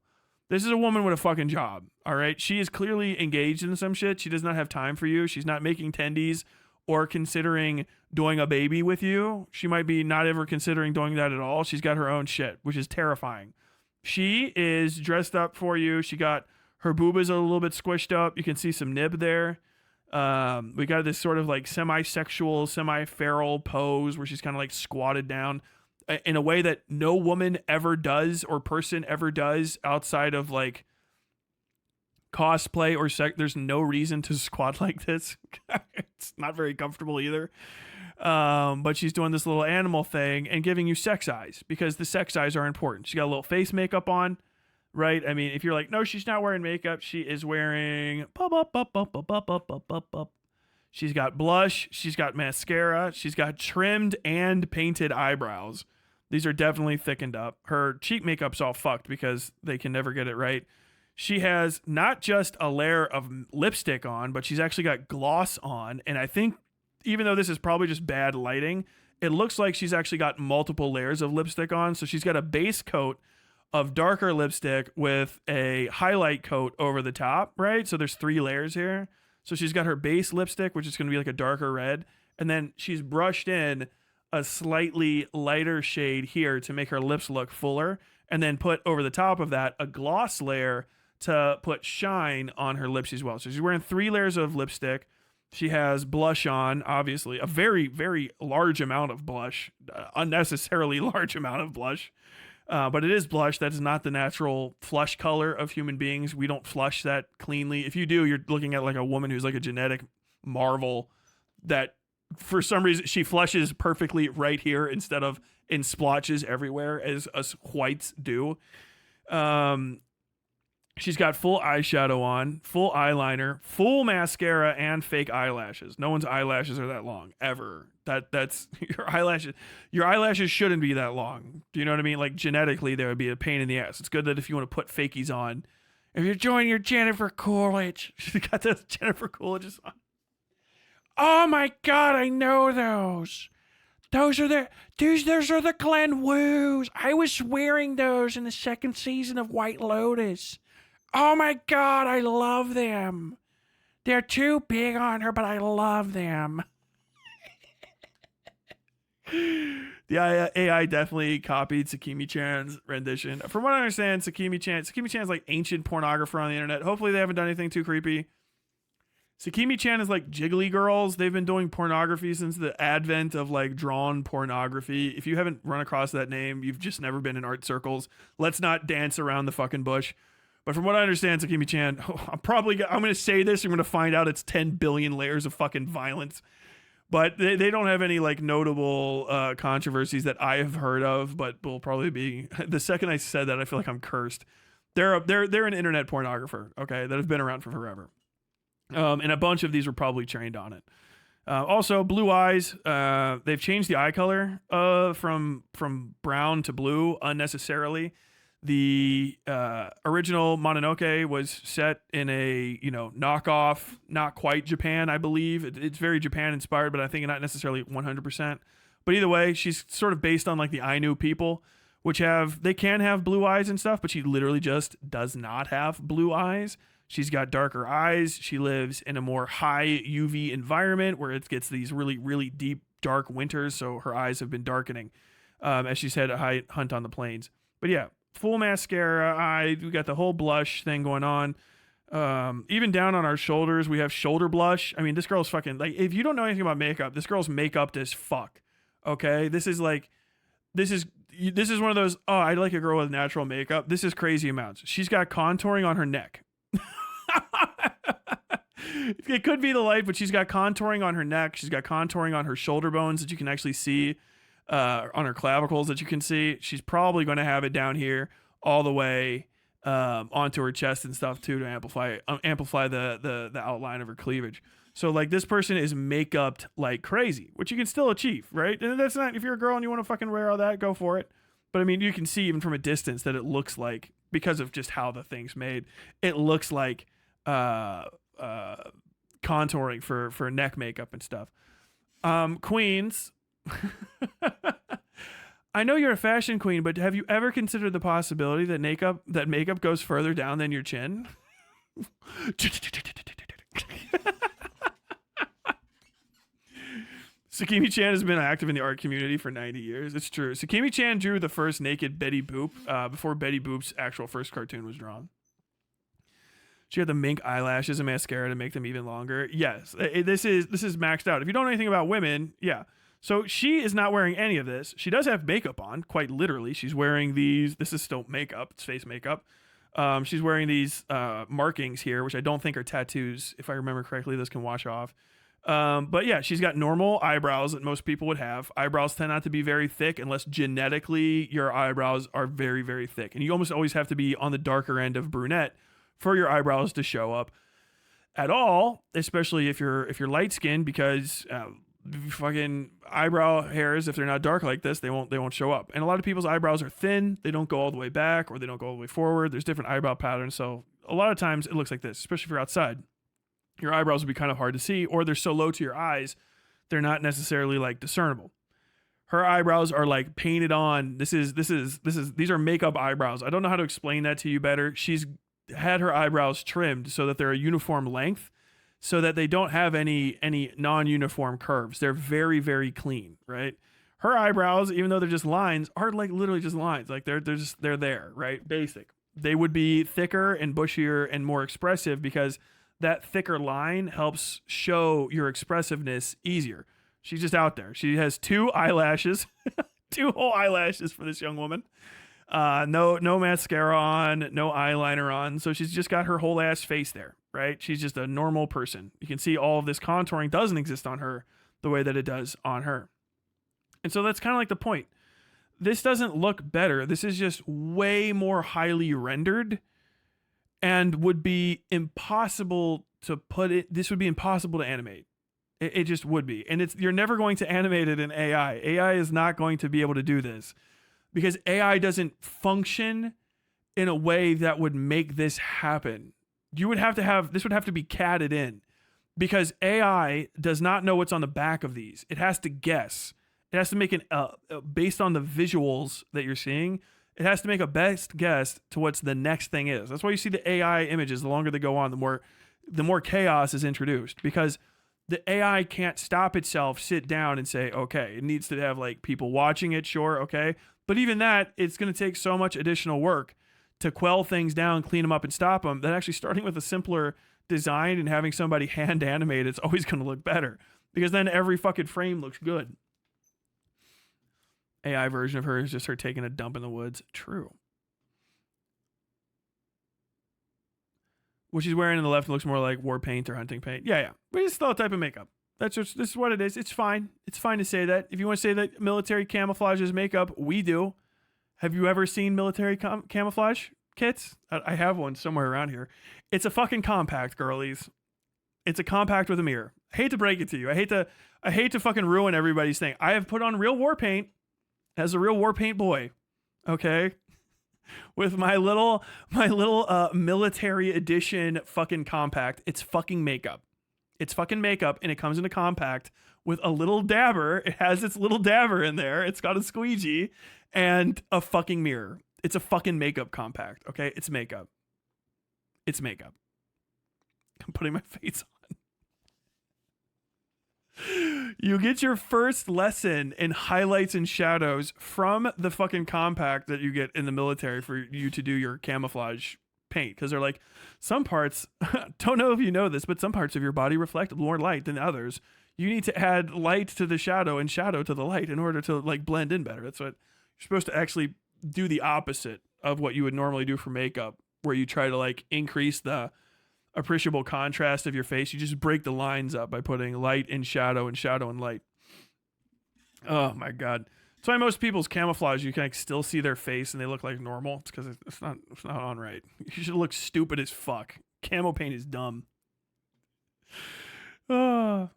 This is a woman with a fucking job, all right? She is clearly engaged in some shit. She does not have time for you. She's not making tendies or considering doing a baby with you. She might be not ever considering doing that at all. She's got her own shit, which is terrifying. She is dressed up for you. She got her boobas a little bit squished up. You can see some nib there. We got this sort of like semi-sexual, semi-feral pose where she's kind of like squatted down in a way that no woman ever does or person ever does outside of like cosplay or there's no reason to squat like this. It's not very comfortable either. But she's doing this little animal thing and giving you sex eyes because the sex eyes are important. She got a little face makeup on, right? I mean, if you're like, no, she's not wearing makeup. She is wearing she's got blush. She's got mascara. She's got trimmed and painted eyebrows. These are definitely thickened up. Her cheek makeup's all fucked because they can never get it right. She has not just a layer of lipstick on, but she's actually got gloss on. And I think even though this is probably just bad lighting, it looks like she's actually got multiple layers of lipstick on. So she's got a base coat of darker lipstick with a highlight coat over the top, right? So there's 3 layers here. So she's got her base lipstick, which is going to be like a darker red. And then she's brushed in a slightly lighter shade here to make her lips look fuller, and then put over the top of that a gloss layer to put shine on her lips as well. So she's wearing 3 layers of lipstick. She has blush on, obviously, a very, very large amount of blush, unnecessarily large amount of blush. But it is blush. That is not the natural flush color of human beings. We don't flush that cleanly. If you do, you're looking at like a woman who's like a genetic marvel that for some reason she flushes perfectly right here instead of in splotches everywhere as us whites do. She's got full eyeshadow on, full eyeliner, full mascara, and fake eyelashes. No one's eyelashes are that long ever. That's your eyelashes. Your eyelashes shouldn't be that long. Do you know what I mean? Like genetically, there would be a pain in the ass. It's good that if you want to put fakies on, if you're joining your Jennifer Coolidge, she's got those Jennifer Coolidges on. Oh my God, I know those. Those are the Glen Woos. I was wearing those in the 2nd season of White Lotus. Oh my God, I love them. They're too big on her, but I love them. The AI definitely copied Sakimi-chan's rendition. From what I understand, Sakimi-chan's like ancient pornographer on the internet. Hopefully they haven't done anything too creepy. Sakimi-chan is like Jiggly Girls. They've been doing pornography since the advent of like drawn pornography. If you haven't run across that name, you've just never been in art circles. Let's not dance around the fucking bush. But from what I understand, Sakimi-chan, I'm going to say this. I'm going to find out it's 10 billion layers of fucking violence. But they don't have any like notable controversies that I have heard of. But will probably be the second I said that, I feel like I'm cursed. They're an internet pornographer, okay, that have been around for forever. And a bunch of these were probably trained on it. Also, blue eyes. They've changed the eye color from brown to blue unnecessarily. The original Mononoke was set in a knockoff, not quite Japan, I believe. It's very Japan inspired, but I think not necessarily 100%. But either way, she's sort of based on like the Ainu people, which they can have blue eyes and stuff, but she literally just does not have blue eyes. She's got darker eyes. She lives in a more high UV environment where it gets these really, really deep, dark winters. So her eyes have been darkening as she's had a hunt on the plains. But yeah, full mascara eye. We got the whole blush thing going on. Even down on our shoulders, we have shoulder blush. I mean, this girl's fucking like, if you don't know anything about makeup, this girl's makeup as fuck. Okay. This is one of those, oh, I like a girl with natural makeup. This is crazy amounts. She's got contouring on her neck. It could be the light, but she's got contouring on her neck. She's got contouring on her shoulder bones that you can actually see, on her clavicles that you can see. She's probably going to have it down here all the way onto her chest and stuff too, to amplify the outline of her cleavage. So like, this person is make-upped like crazy, which you can still achieve, right? And that's not, if you're a girl and you want to fucking wear all that, go for it. But I mean, you can see even from a distance that it looks like, because of just how the thing's made, it looks like contouring for neck makeup and stuff. Queens. I know you're a fashion queen, but have you ever considered the possibility that makeup goes further down than your chin? Sakimi-chan has been active in the art community for 90 years. It's true. Sakimi-chan drew the first naked Betty Boop before Betty Boop's actual first cartoon was drawn. She had the mink eyelashes and mascara to make them even longer. Yes, this is maxed out. If you don't know anything about women, yeah. So she is not wearing any of this. She does have makeup on, quite literally. She's wearing these. This is still makeup. It's face makeup. She's wearing these markings here, which I don't think are tattoos. If I remember correctly, this can wash off. But yeah, she's got normal eyebrows that most people would have. Eyebrows tend not to be very thick unless genetically your eyebrows are very, very thick. And you almost always have to be on the darker end of brunette for your eyebrows to show up at all, especially if you're light skinned, because fucking eyebrow hairs, if they're not dark like this, they won't show up. And a lot of people's eyebrows are thin. They don't go all the way back, or they don't go all the way forward. There's different eyebrow patterns. So a lot of times it looks like this, especially if you're outside. Your eyebrows will be kind of hard to see, or they're so low to your eyes, they're not necessarily like discernible. Her eyebrows are like painted on. These are makeup eyebrows. I don't know how to explain that to you better. She's had her eyebrows trimmed so that they're a uniform length, so that they don't have any non-uniform curves. They're very, very clean, right? Her eyebrows, even though they're just lines, are like literally just lines. Like they're there, right? Basic. They would be thicker and bushier and more expressive because that thicker line helps show your expressiveness easier. She's just out there. She has 2 eyelashes, 2 whole eyelashes for this young woman. No mascara on, no eyeliner on. So she's just got her whole ass face there, right? She's just a normal person. You can see all of this contouring doesn't exist on her the way that it does on her. And so that's kind of like the point. This doesn't look better. This is just way more highly rendered, and would be impossible to put it. This would be impossible to animate. It just would be. And you're never going to animate it in AI. AI is not going to be able to do this because AI doesn't function in a way that would make this happen. This would have to be catted in, because AI does not know what's on the back of these. It has to guess. It has to make based on the visuals that you're seeing. It has to make a best guess to what's the next thing is. That's why you see the AI images. The longer they go on, the more chaos is introduced, because the AI can't stop itself, sit down and say, okay, it needs to have like people watching it. Sure. Okay. But even that, it's going to take so much additional work to quell things down, clean them up and stop them, that actually starting with a simpler design and having somebody hand animate, it's always going to look better, because then every fucking frame looks good. AI version of her is just her taking a dump in the woods. True. What she's wearing on the left looks more like war paint or hunting paint. Yeah. But it's still a type of makeup. This is what it is. It's fine. It's fine to say that. If you want to say that military camouflage is makeup, we do. Have you ever seen military camouflage kits? I have one somewhere around here. It's a fucking compact, girlies. It's a compact with a mirror. I hate to break it to you. I hate to fucking ruin everybody's thing. I have put on real war paint as a real war paint boy. Okay? With my little military edition fucking compact. It's fucking makeup. It's fucking makeup, and it comes in a compact with a little dabber. It has its little dabber in there. It's got a squeegee and a fucking mirror. It's a fucking makeup compact. Okay? It's makeup. It's makeup. I'm putting my face on. You get your first lesson in highlights and shadows from the fucking compact that you get in the military for you to do your camouflage paint. Because they're like, some parts, don't know if you know this, but some parts of your body reflect more light than others. You need to add light to the shadow and shadow to the light in order to like blend in better. That's what you're supposed to actually do, the opposite of what you would normally do for makeup, where you try to like increase the appreciable contrast of your face. You just break the lines up by putting light and shadow and light. Oh my god. That's why most people's camouflage, you can like still see their face and they look like normal. It's because it's not on right. You should look stupid as fuck. Camo paint is dumb. Oh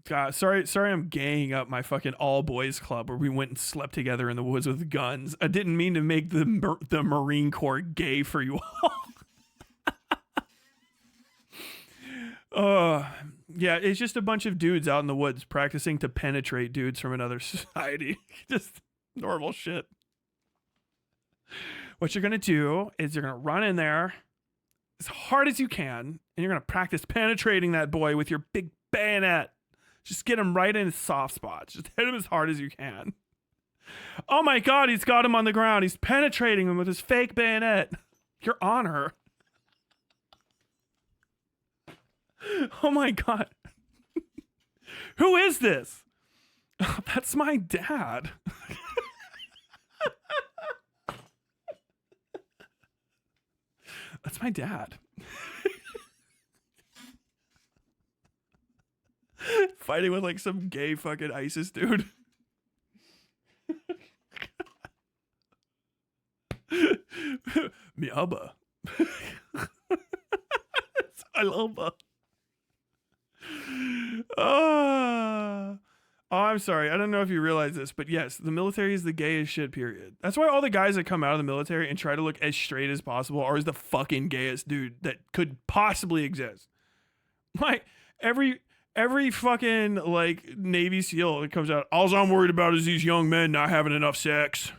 god, sorry I'm gaying up my fucking all boys club where we went and slept together in the woods with guns. I didn't mean to make the Marine Corps gay for you all. Yeah, it's just a bunch of dudes out in the woods practicing to penetrate dudes from another society. Just normal shit. What you're going to do is you're going to run in there as hard as you can, and you're going to practice penetrating that boy with your big bayonet. Just get him right in his soft spots. Just hit him as hard as you can. Oh my god, he's got him on the ground. He's penetrating him with his fake bayonet. Your honor. Oh my god. Who is this? Oh, that's my dad. That's my dad. Fighting with like some gay fucking ISIS dude. Miaba. I love her. Oh, I'm sorry. I don't know if you realize this, but yes, the military is the gayest shit, period. That's why all the guys that come out of the military and try to look as straight as possible are the fucking gayest dude that could possibly exist. Like, every fucking, like, Navy SEAL that comes out, all I'm worried about is these young men not having enough sex.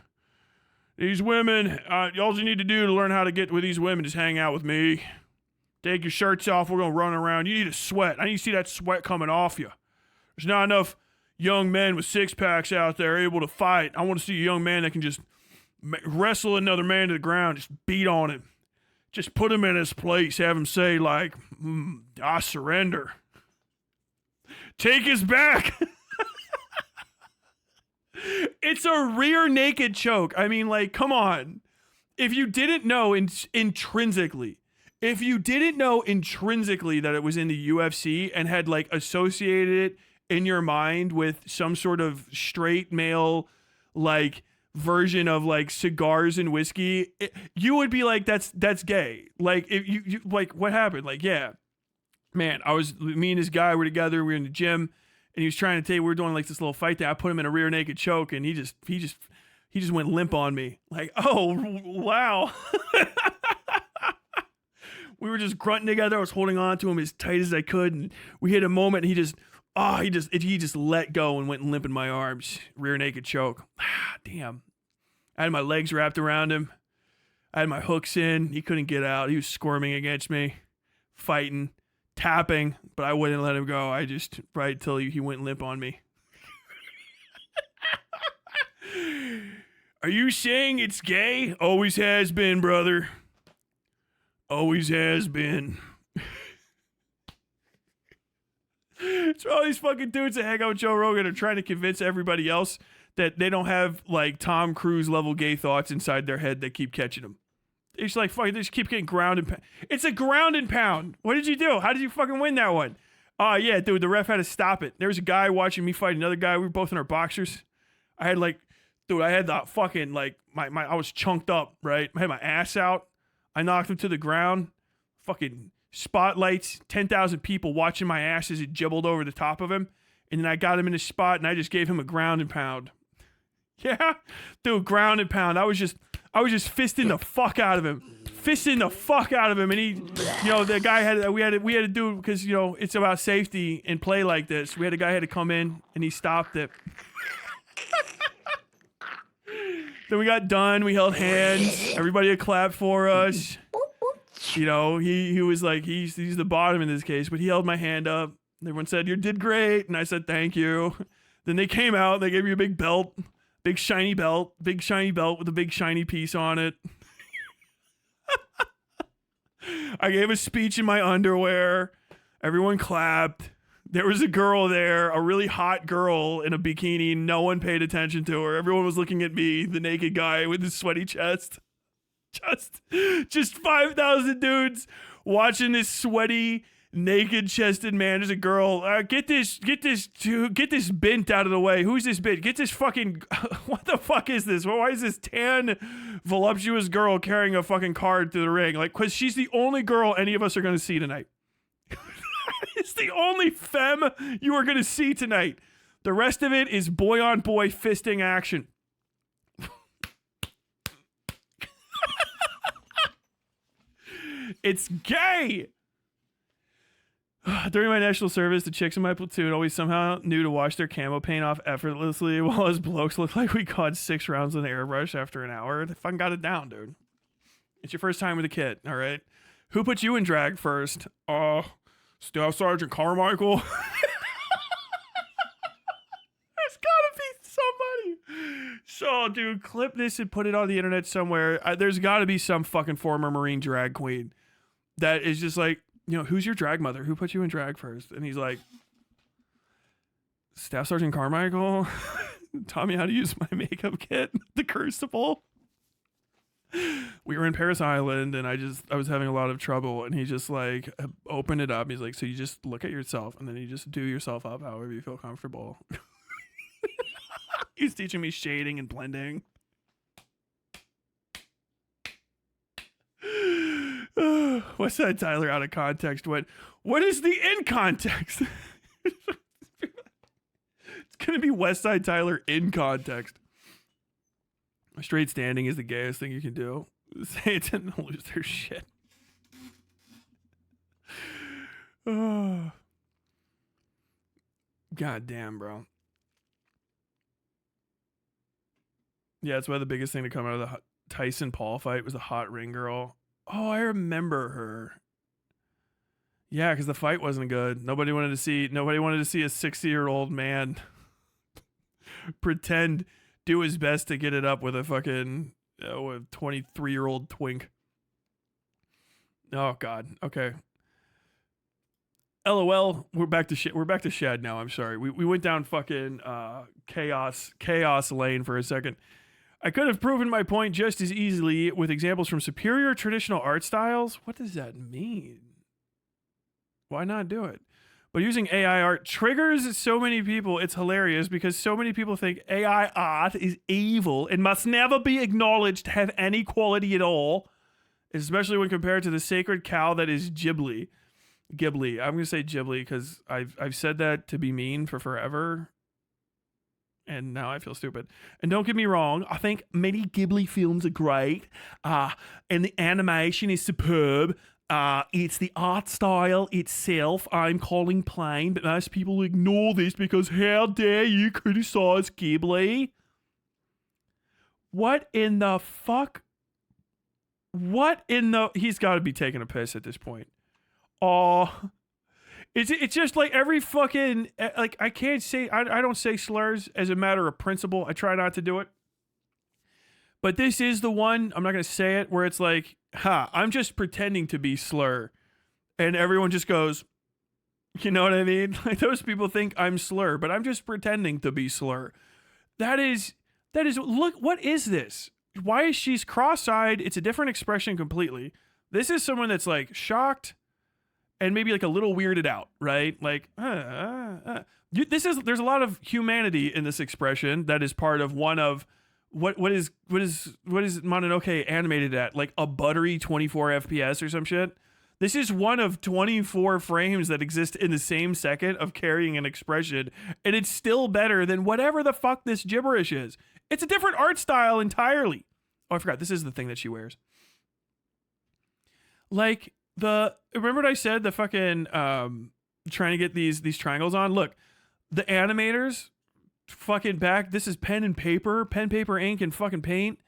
These women, all you need to do to learn how to get with these women is hang out with me. Take your shirts off. We're going to run around. You need to sweat. I need to see that sweat coming off you. There's not enough young men with six packs out there able to fight. I want to see a young man that can just wrestle another man to the ground, just beat on him. Just put him in his place. Have him say, like, I surrender. Take his back. It's a rear naked choke. I mean, like, come on. If you didn't know intrinsically that it was in the UFC and had like associated it in your mind with some sort of straight male like version of like cigars and whiskey, you would be like, that's gay. Like, if you like, what happened? Like, yeah, man, me and this guy were together. We were in the gym and he was trying to we were doing like this little fight thing. I put him in a rear naked choke and he just went limp on me. Like, oh wow. We were just grunting together. I was holding on to him as tight as I could, and we hit a moment, and he just let go and went limp in my arms. Rear naked choke. Damn. I had my legs wrapped around him. I had my hooks in. He couldn't get out. He was squirming against me, fighting, tapping, but I wouldn't let him go. I just, right till he went limp on me. Are you saying it's gay? Always has been, brother. Always has been. So all these fucking dudes that hang out with Joe Rogan are trying to convince everybody else that they don't have like Tom Cruise level gay thoughts inside their head that keep catching them. It's like fucking, they just keep getting ground and pound. It's a ground and pound. What did you do? How did you fucking win that one? Oh yeah, dude, the ref had to stop it. There was a guy watching me fight another guy. We were both in our boxers. I had like, dude, I had the fucking like I was chunked up, right? I had my ass out. I knocked him to the ground. Fucking spotlights, 10,000 people watching my ass as it jibbled over the top of him. And then I got him in his spot and I just gave him a ground and pound. Yeah, dude, ground and pound. I was just fisting the fuck out of him. And he, you know, the guy we had to do, because, you know, it's about safety in play like this. We had a guy had to come in and he stopped it. Then we got done. We held hands. Everybody had clapped for us. You know, he was like, he's the bottom in this case, but he held my hand up. Everyone said, you did great. And I said, thank you. Then they came out. They gave me a big belt, big shiny belt with a big shiny piece on it. I gave a speech in my underwear. Everyone clapped. There was a girl there, a really hot girl in a bikini. No one paid attention to her. Everyone was looking at me, the naked guy with his sweaty chest. Just 5,000 dudes watching this sweaty, naked-chested man. There's a girl. Get this bint out of the way. Who's this bint? Get this fucking. What the fuck is this? Why is this tan, voluptuous girl carrying a fucking card through the ring? Like, because she's the only girl any of us are gonna see tonight. It's the only femme you are gonna see tonight. The rest of it is boy-on-boy fisting action. It's gay! During my national service, the chicks in my platoon always somehow knew to wash their camo paint off effortlessly, while us blokes looked like we caught 6 rounds with an airbrush after an hour. They fucking got it down, dude. It's your first time with a kid, all right? Who put you in drag first? Staff Sergeant Carmichael. There's gotta be somebody. So, dude, clip this and put it on the internet somewhere. There's gotta be some fucking former Marine drag queen that is just like, you know, who's your drag mother? Who put you in drag first? And he's like, Staff Sergeant Carmichael taught me how to use my makeup kit, the Crucible. We were in Paris Island and I was having a lot of trouble, and he just like opened it up. He's like, so you just look at yourself and then you just do yourself up however you feel comfortable. He's teaching me shading and blending. Westside Tyler out of context went, what is the in context? It's gonna be Westside Tyler in context. Straight standing is the gayest thing you can do. Say it and lose their shit. Oh. God damn, bro. Yeah, that's why the biggest thing to come out of the Tyson Paul fight was the hot ring girl. Oh, I remember her. Yeah, because the fight wasn't good. Nobody wanted to see a 60-year-old man pretend, do his best to get it up with a fucking a 23-year-old twink. Oh God. Okay. LOL. We're back to Shad now. I'm sorry. We went down fucking chaos lane for a second. I could have proven my point just as easily with examples from superior traditional art styles. What does that mean? Why not do it? But using AI art triggers so many people. It's hilarious because so many people think AI art is evil and must never be acknowledged to have any quality at all, especially when compared to the sacred cow that is Ghibli. Ghibli. I'm going to say Ghibli because I've said that to be mean for forever. And now I feel stupid. And don't get me wrong, I think many Ghibli films are great. And the animation is superb. It's the art style itself I'm calling plain, but most people ignore this because how dare you criticize Ghibli? What in the fuck? What in the? He's got to be taking a piss at this point. Oh, it's just like every fucking like I can't say I don't say slurs as a matter of principle. I try not to do it. But this is the one, I'm not gonna say it, where it's like, I'm just pretending to be slur, and everyone just goes, you know what I mean? Like those people think I'm slur, but I'm just pretending to be slur. That is look, what is this? Why is she's cross-eyed? It's a different expression completely. This is someone that's like shocked and maybe like a little weirded out, right? Like, there's a lot of humanity in this expression that is part of one of what is Mononoke animated at? Like a buttery 24 FPS or some shit. This is one of 24 frames that exist in the same second of carrying an expression, and it's still better than whatever the fuck this gibberish is. It's a different art style entirely. Oh, I forgot. This is the thing that she wears. Like remember what I said? The fucking trying to get these triangles on. Look, the animators fucking back. This is pen, paper, ink, and fucking paint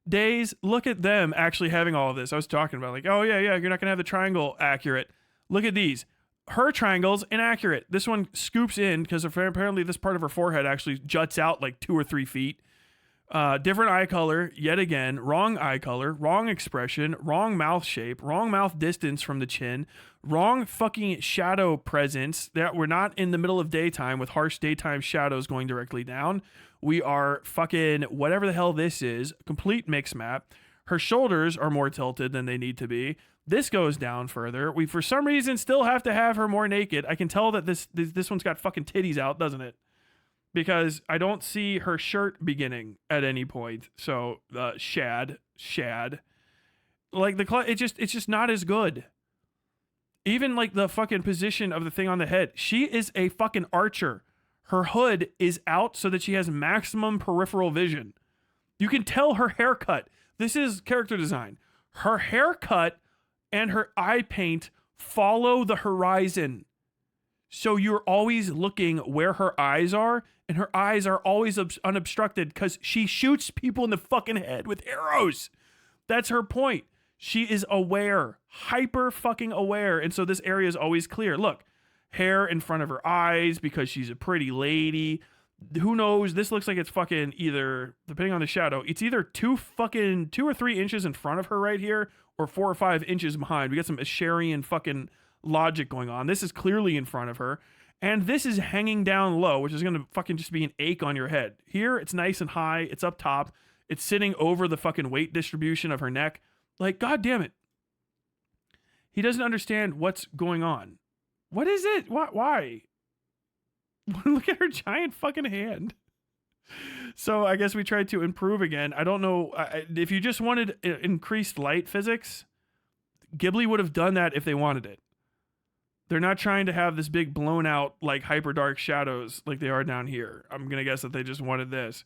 days. Look at them actually having all of this. I was talking about like, oh yeah, you're not gonna have the triangle accurate. Look at these. Her triangle's inaccurate. This one scoops in because apparently this part of her forehead actually juts out like 2 or 3 feet. Different eye color, yet again, wrong eye color, wrong expression, wrong mouth shape, wrong mouth distance from the chin, wrong fucking shadow presence. That we're not in the middle of daytime with harsh daytime shadows going directly down. We are fucking whatever the hell this is, complete mix map. Her shoulders are more tilted than they need to be. This goes down further. We, for some reason, still have to have her more naked. I can tell that this one's got fucking titties out, doesn't it? Because I don't see her shirt beginning at any point. So, Shad, like it's just not as good. Even like the fucking position of the thing on the head. She is a fucking archer. Her hood is out so that she has maximum peripheral vision. You can tell her haircut. This is character design. Her haircut and her eye paint follow the horizon. So you're always looking where her eyes are, and her eyes are always unobstructed because she shoots people in the fucking head with arrows. That's her point. She is aware, hyper fucking aware, and so this area is always clear. Look, hair in front of her eyes because she's a pretty lady. Who knows? This looks like it's fucking either, depending on the shadow, it's either 2 or 3 inches in front of her right here, or 4 or 5 inches behind. We got some Asherian fucking logic going on. This is clearly in front of her, and this is hanging down low, which is gonna fucking just be an ache on your head. Here, it's nice and high. It's up top. It's sitting over the fucking weight distribution of her neck. Like, god damn it. He doesn't understand what's going on. What is it? Why? Look at her giant fucking hand. So I guess we tried to improve again. I don't know. If you just wanted increased light physics, Ghibli would have done that if they wanted it. They're not trying to have this big blown out, like hyper dark shadows like they are down here. I'm going to guess that they just wanted this.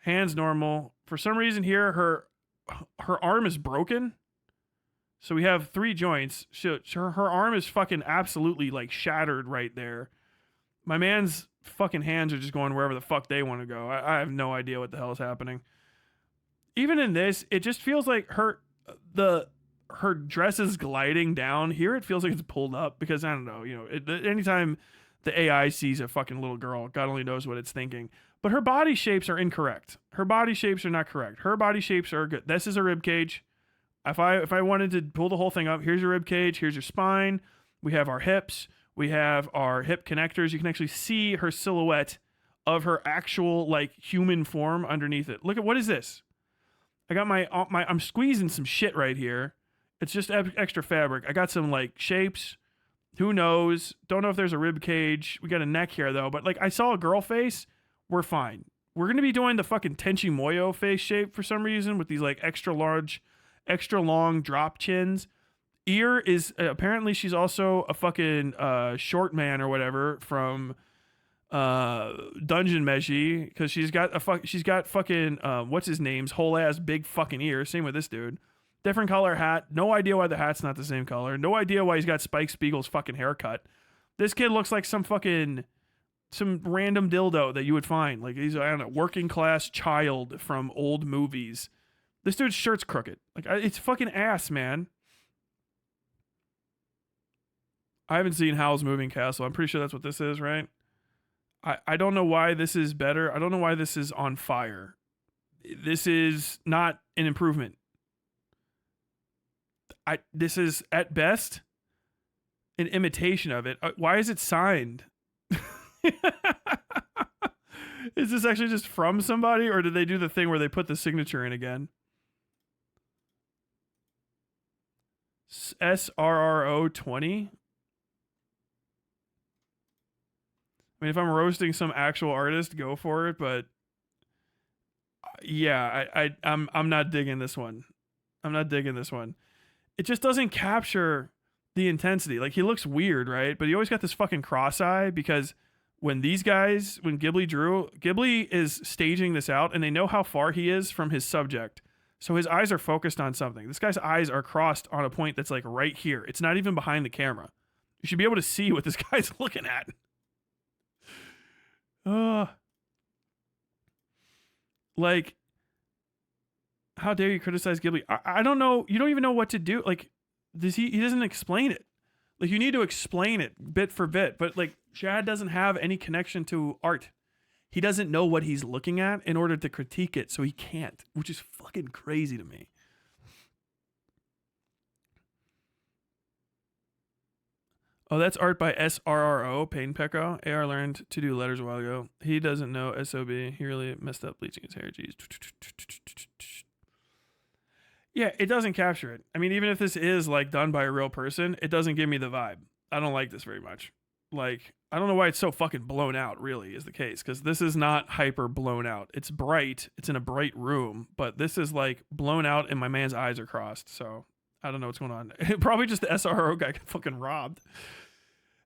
Hands normal. For some reason here, her arm is broken. So we have 3 joints. Her arm is fucking absolutely like shattered right there. My man's fucking hands are just going wherever the fuck they want to go. I have no idea what the hell is happening. Even in this, it just feels like her dress is gliding down. Here it feels like it's pulled up because, I don't know, anytime the AI sees a fucking little girl, God only knows what it's thinking. But her body shapes are incorrect. Her body shapes are not correct. Her body shapes are good. This is a rib cage. If I wanted to pull the whole thing up, here's your rib cage, here's your spine. We have our hips. We have our hip connectors. You can actually see her silhouette of her actual like human form underneath it. Look at, what is this? I got I'm squeezing some shit right here. It's just extra fabric. I got some like shapes. Who knows? Don't know if there's a rib cage. We got a neck here though. But like I saw a girl face. We're fine. We're going to be doing the fucking Tenchi Moyo face shape for some reason with these like extra large, extra long drop chins. Ear is apparently she's also a fucking short man or whatever from Dungeon Meshi, because she's got fucking what's his name's whole ass big fucking ear. Same with this dude. Different color hat. No idea why the hat's not the same color. No idea why he's got Spike Spiegel's fucking haircut. This kid looks like some fucking some random dildo that you would find. Like he's, I don't know, working class child from old movies. This dude's shirt's crooked. Like it's fucking ass, man. I haven't seen Howl's Moving Castle. I'm pretty sure that's what this is, right? I don't know why this is better. I don't know why this is on fire. This is not an improvement. This is at best an imitation of it. Why is it signed? Is this actually just from somebody, or did they do the thing where they put the signature in again? SRRO 20. I mean, if I'm roasting some actual artist, go for it. But yeah, I'm not digging this one. I'm not digging this one. It just doesn't capture the intensity. Like he looks weird, right? But he always got this fucking cross eye because when Ghibli drew, Ghibli is staging this out and they know how far he is from his subject. So his eyes are focused on something. This guy's eyes are crossed on a point that's like right here. It's not even behind the camera. You should be able to see what this guy's looking at. Like, how dare you criticize Ghibli? I don't know. You don't even know what to do. Like, he doesn't explain it. Like, you need to explain it bit for bit. But, like, Shad doesn't have any connection to art. He doesn't know what he's looking at in order to critique it, so he can't, which is fucking crazy to me. Oh, that's art by SRRO, Payne Pecco. AR learned to do letters a while ago. He doesn't know SOB. He really messed up bleaching his hair. Jeez. Yeah, it doesn't capture it. I mean, even if this is like done by a real person, it doesn't give me the vibe. I don't like this very much. Like, I don't know why it's so fucking blown out, really, is the case. Because this is not hyper blown out. It's bright. It's in a bright room. But this is like blown out and my man's eyes are crossed. So I don't know what's going on. Probably just the SRO guy got fucking robbed.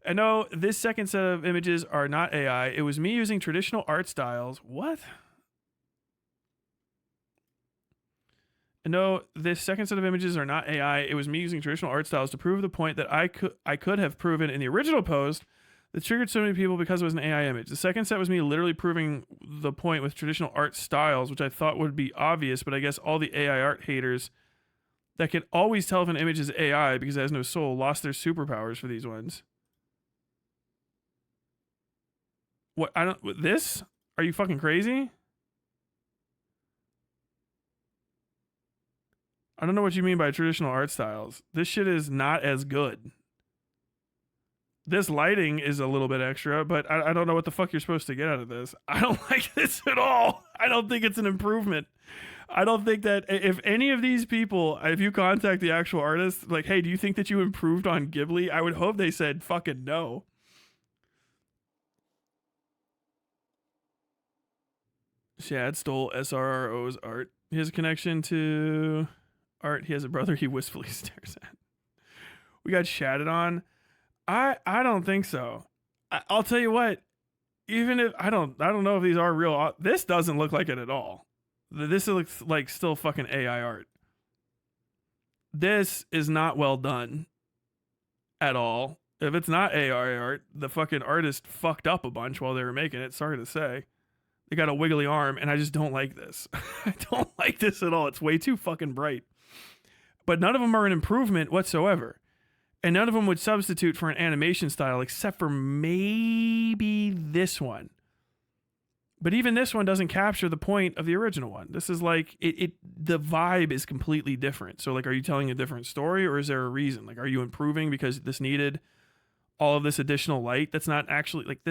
I know this second set of images are not AI. It was me using traditional art styles. What? I know this second set of images are not AI. It was me using traditional art styles to prove the point that I could have proven in the original post that triggered so many people because it was an AI image. The second set was me literally proving the point with traditional art styles, which I thought would be obvious, but I guess all the AI art haters that can always tell if an image is AI because it has no soul lost their superpowers for these ones. What? I don't. This? Are you fucking crazy? I don't know what you mean by traditional art styles. This shit is not as good. This lighting is a little bit extra, but I don't know what the fuck you're supposed to get out of this. I don't like this at all. I don't think it's an improvement. I don't think that if any of these people, if you contact the actual artist, like, hey, do you think that you improved on Ghibli? I would hope they said fucking no. Shad stole SRRO's art. He has a connection to art. He has a brother he wistfully stares at. We got Shaded on. I don't think so. I'll tell you what. Even if I don't know if these are real. This doesn't look like it at all. This looks like still fucking AI art. This is not well done at all. If it's not AI art, the fucking artist fucked up a bunch while they were making it. Sorry to say. They got a wiggly arm, and I just don't like this. I don't like this at all. It's way too fucking bright. But none of them are an improvement whatsoever. And none of them would substitute for an animation style, except for maybe this one. But even this one doesn't capture the point of the original one. This is like, the vibe is completely different. So like, are you telling a different story, or is there a reason? Like, are you improving because this needed all of this additional light? That's not actually, like,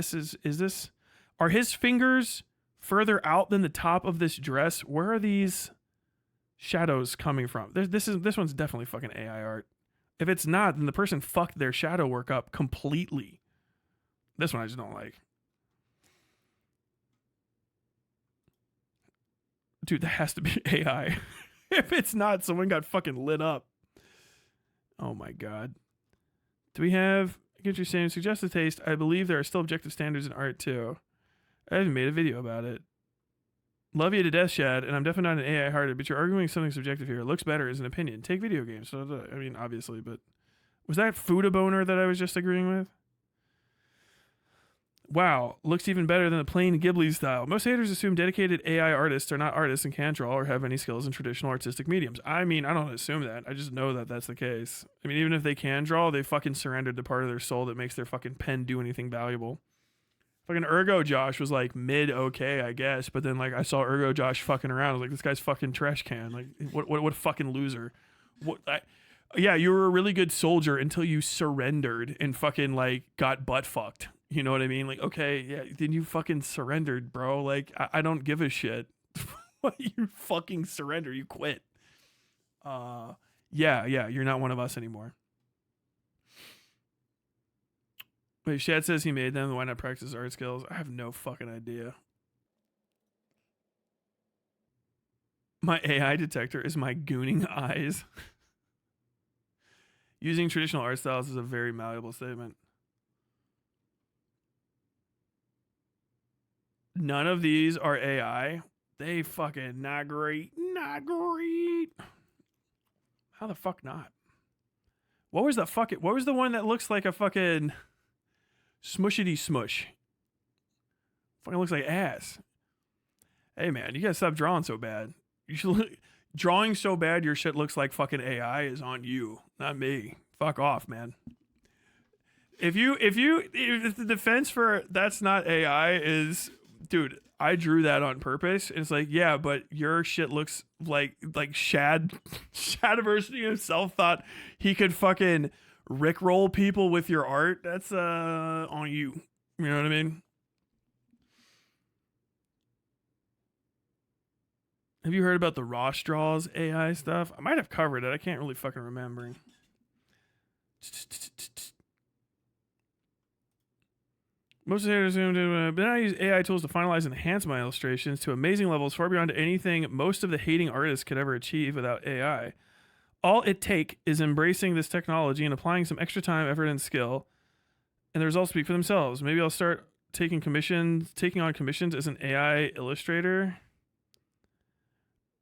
are his fingers further out than the top of this dress? Where are these shadows coming from? This one's definitely fucking AI art. If it's not, then the person fucked their shadow work up completely. This one I just don't like. Dude, that has to be AI. If it's not, someone got fucking lit up. Oh my god. Do we have, I get what you're saying, suggested taste? I believe there are still objective standards in art too. I haven't made a video about it. Love you to death, Shad, and I'm definitely not an AI hearted, but you're arguing something subjective here. It looks better as an opinion. Take video games. So, I mean, obviously, but was that Fuda Boner that I was just agreeing with? Wow, looks even better than the plain Ghibli style. Most haters assume dedicated AI artists are not artists and can't draw or have any skills in traditional artistic mediums. I mean, I don't assume that. I just know that that's the case. I mean, even if they can draw, they fucking surrendered the part of their soul that makes their fucking pen do anything valuable. Fucking Ergo Josh was like mid okay, I guess, but then like I saw Ergo Josh fucking around. I was like, this guy's fucking trash can. Like, what a fucking loser. Yeah, you were a really good soldier until you surrendered and fucking like got butt fucked. You know what I mean? Like, okay, yeah, then you fucking surrendered, bro. Like, I don't give a shit. You fucking surrender. You quit. Yeah, you're not one of us anymore. Wait, Shad says he made them. Why not practice art skills? I have no fucking idea. My AI detector is my gooning eyes. Using traditional art styles is a very malleable statement. None of these are AI. They fucking not great. Not great. How the fuck not? What was the one that looks like a fucking smushity smush? Fucking looks like ass. Hey man, you gotta stop drawing so bad. You should drawing so bad your shit looks like fucking AI is on you, not me. Fuck off, man. If the defense for that's not AI is, dude, I drew that on purpose. And it's like, yeah, but your shit looks like Shadiversity himself thought he could fucking rickroll people with your art. That's on you. You know what I mean? Have you heard about the Ross Draws AI stuff? I might have covered it. I can't really fucking remember. Most haters but I use AI tools to finalize and enhance my illustrations to amazing levels far beyond anything most of the hating artists could ever achieve without AI. All it take is embracing this technology and applying some extra time, effort, and skill, and the results speak for themselves. Maybe I'll start taking on commissions as an AI illustrator.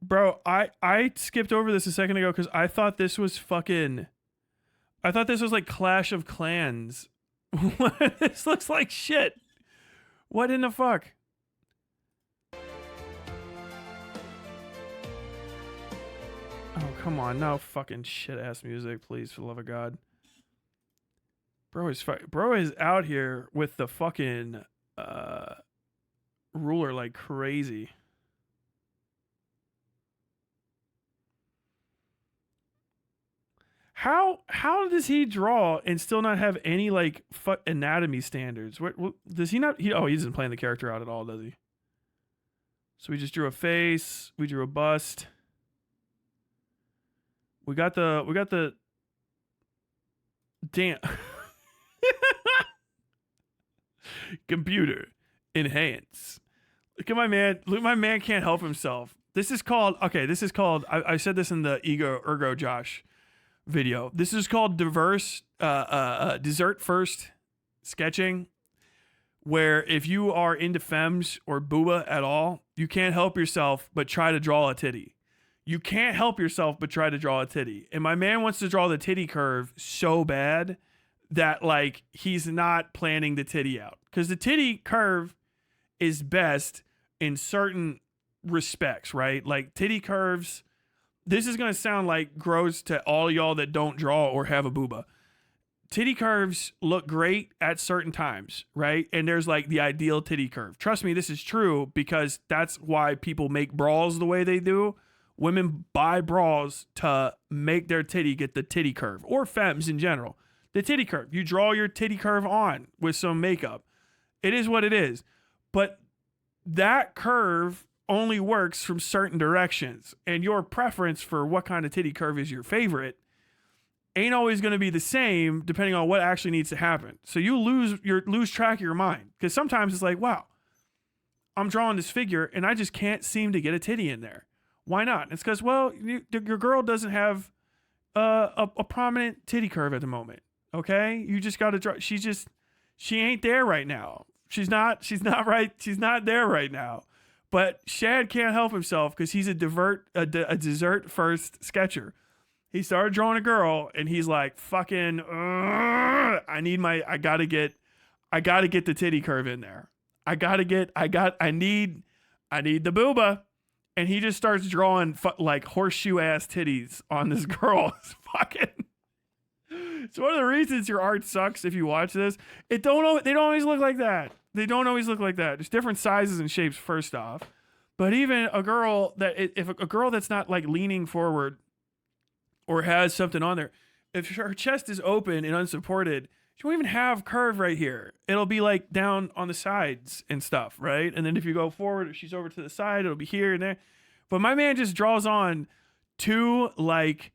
Bro, I skipped over this a second ago because I thought this was like Clash of Clans. This looks like shit. What in the fuck? Oh, come on. No fucking shit ass music, please, for the love of God. Bro is out here with the fucking ruler like crazy. How does he draw and still not have any like anatomy standards? What does he not? He doesn't plan the character out at all, does he? So we just drew a face. We drew a bust. We got the. Damn. Computer enhance. Look at my man. Look, my man can't help himself. This is called. I said this in the Ergo Josh video. This is called dessert first sketching, where if you are into femmes or booba at all, you can't help yourself but try to draw a titty. You can't help yourself but try to draw a titty. And my man wants to draw the titty curve so bad that like he's not planning the titty out, because the titty curve is best in certain respects, right? Like titty curves. This is going to sound like gross to all y'all that don't draw or have a booba. Titty curves look great at certain times, right? And there's like the ideal titty curve. Trust me, this is true, because that's why people make bras the way they do. Women buy bras to make their titty get the titty curve, or femmes in general. The titty curve. You draw your titty curve on with some makeup. It is what it is. But that curve only works from certain directions, and your preference for what kind of titty curve is your favorite ain't always going to be the same depending on what actually needs to happen. So you lose track of your mind, because sometimes it's like, wow, I'm drawing this figure and I just can't seem to get a titty in there. Why not? It's because, well, your girl doesn't have a prominent titty curve at the moment. Okay, you just got to draw. She ain't there right now. She's not right. She's not there right now. But Shad can't help himself, because he's a dessert first sketcher. He started drawing a girl and he's like, fucking, I I got to get the titty curve in there. I need the booba. And he just starts drawing like horseshoe ass titties on this girl. It's fucking. It's one of the reasons your art sucks if you watch this. They don't always look like that. They don't always look like that. There's different sizes and shapes first off. But even a girl if a girl that's not like leaning forward or has something on there, if her chest is open and unsupported, she won't even have curve right here. It'll be like down on the sides and stuff, right? And then if you go forward, if she's over to the side, it'll be here and there. But my man just draws on two like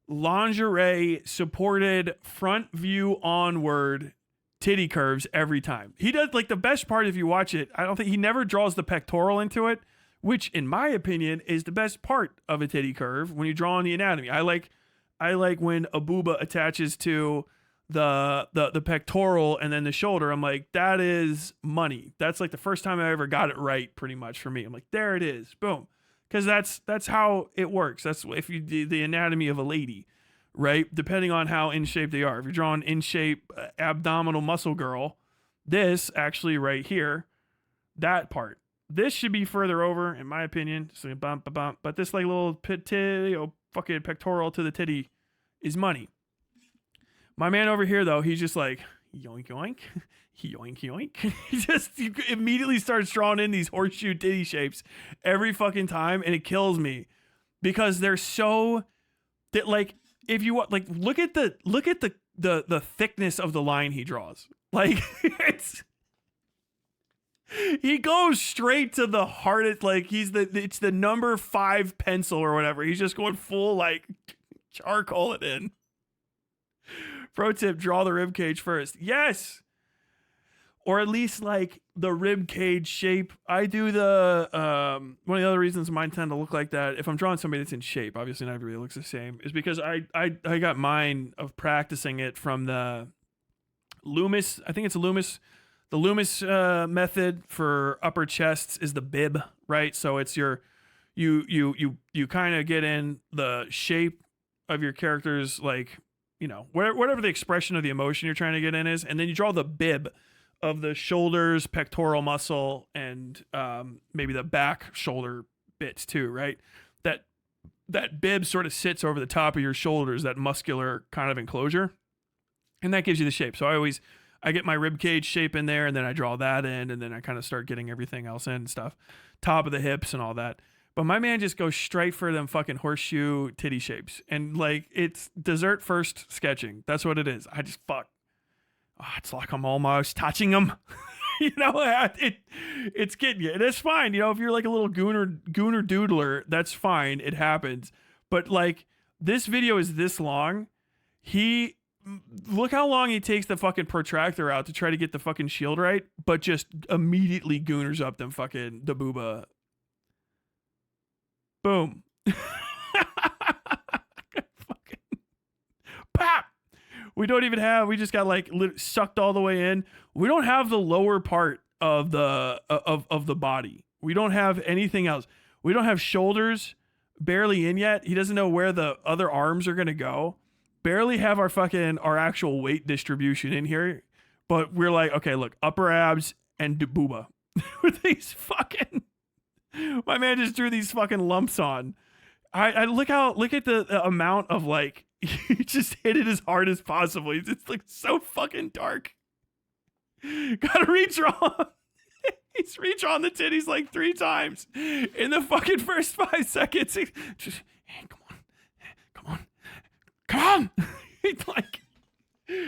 lingerie supported front view onward titty curves every time. He does like the best part if you watch it. I don't think he never draws the pectoral into it, which in my opinion is the best part of a titty curve when you draw on the anatomy. I like when a booba attaches to the pectoral and then the shoulder. I'm like, that is money. That's like the first time I ever got it right pretty much for me. I'm like, there it is. Boom. Because that's how it works. That's if you do the anatomy of a lady, right? Depending on how in shape they are. If you're drawing in shape abdominal muscle girl, this actually right here, that part. This should be further over, in my opinion. Just like a bump, but this like little fucking pectoral to the titty is money. My man over here though, he's just like yoink yoink, yoink yoink. He immediately starts drawing in these horseshoe titty shapes every fucking time, and it kills me because they're so that like if you like look at the thickness of the line he draws. Like he goes straight to the hardest. Like it's the number 5 pencil or whatever. He's just going full like charcoal it in. Pro tip, draw the rib cage first. Yes. Or at least like the rib cage shape. I do the one of the other reasons mine tend to look like that, if I'm drawing somebody that's in shape, obviously not everybody looks the same, is because I got mine of practicing it from the Loomis. I think it's a Loomis. The Loomis method for upper chests is the bib, right? So it's you kind of get in the shape of your character's like, you know, whatever the expression of the emotion you're trying to get in is, and then you draw the bib of the shoulders, pectoral muscle, and maybe the back shoulder bits too, right? That bib sort of sits over the top of your shoulders, that muscular kind of enclosure, and that gives you the shape. So I get my rib cage shape in there, and then I draw that in, and then I kind of start getting everything else in and stuff, top of the hips and all that. But my man just goes straight for them fucking horseshoe titty shapes. And like, it's dessert first sketching. That's what it is. I just fuck. Oh, it's like I'm almost touching them. You know, it's getting you. And it's fine. You know, if you're like a little gooner doodler, that's fine. It happens. But like, this video is this long. Look how long he takes the fucking protractor out to try to get the fucking shield right, but just immediately gooners up them fucking the booba. Boom. Fucking pop. We just got like sucked all the way in. We don't have the lower part of the of the body. We don't have anything else. We don't have shoulders barely in yet. He doesn't know where the other arms are going to go. Barely have our actual weight distribution in here. But we're like, okay, look, upper abs and booba. With these fucking, my man just drew these fucking lumps on. I look at the amount of like, he just hit it as hard as possible. It's like so fucking dark. Gotta redraw. He's redrawn the titties like 3 times in the fucking first 5 seconds. Just, hey, come on. It's like,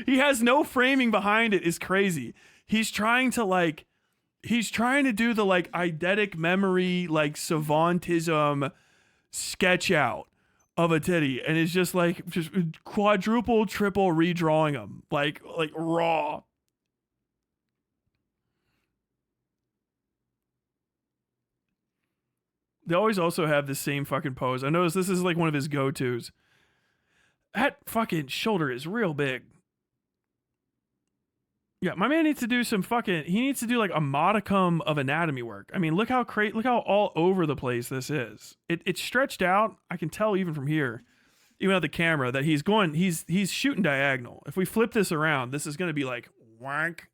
he has no framing behind it. Is crazy. He's trying to do the like eidetic memory, like savantism sketch out of a titty, and it's just like just quadruple, triple redrawing them like raw. They always also have the same fucking pose. I noticed this is like one of his go-tos. That fucking shoulder is real big. Yeah, my man needs to do he needs to do like a modicum of anatomy work. I mean, look how all over the place this is. It's stretched out. I can tell even from here, even at the camera, that he's shooting diagonal. If we flip this around, this is going to be like wank.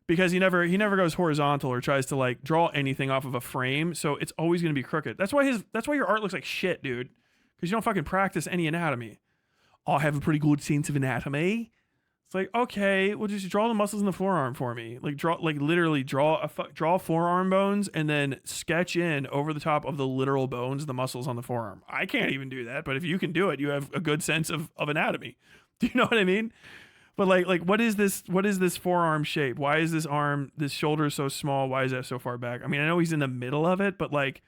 because he never goes horizontal or tries to like draw anything off of a frame, so it's always going to be crooked. That's why your art looks like shit, dude, because you don't fucking practice any anatomy. I have a pretty good sense of anatomy. It's like, okay, well, just draw the muscles in the forearm for me. Like literally draw forearm bones and then sketch in over the top of the literal bones, the muscles on the forearm. I can't even do that, but if you can do it, you have a good sense of anatomy. Do you know what I mean? But like what is this forearm shape? Why is this shoulder so small? Why is that so far back? I mean, I know he's in the middle of it, but like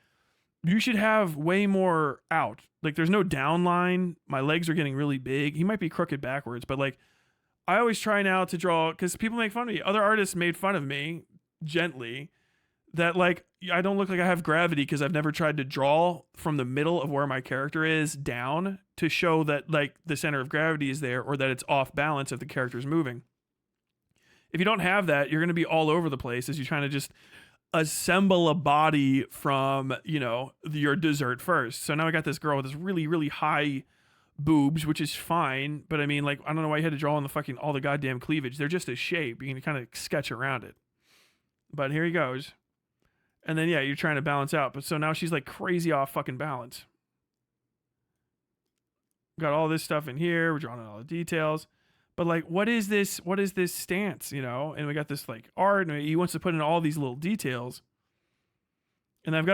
you should have way more out. Like there's no down line. My legs are getting really big. He might be crooked backwards, but like I always try now to draw, because people make fun of me. Other artists made fun of me gently that like I don't look like I have gravity because I've never tried to draw from the middle of where my character is down to show that like the center of gravity is there or that it's off balance if the character's moving. If you don't have that, you're going to be all over the place as you're trying to just assemble a body from, your dessert first. So now I got this girl with this really, really high boobs, which is fine, but I mean, like, I don't know why you had to draw on all the goddamn cleavage. They're just a shape. You can kind of sketch around it. But here he goes. And then, yeah, you're trying to balance out. But so now she's like crazy off fucking balance. Got all this stuff in here. We're drawing all the details. But like, what is this stance, And we got this like art, and he wants to put in all these little details. And he's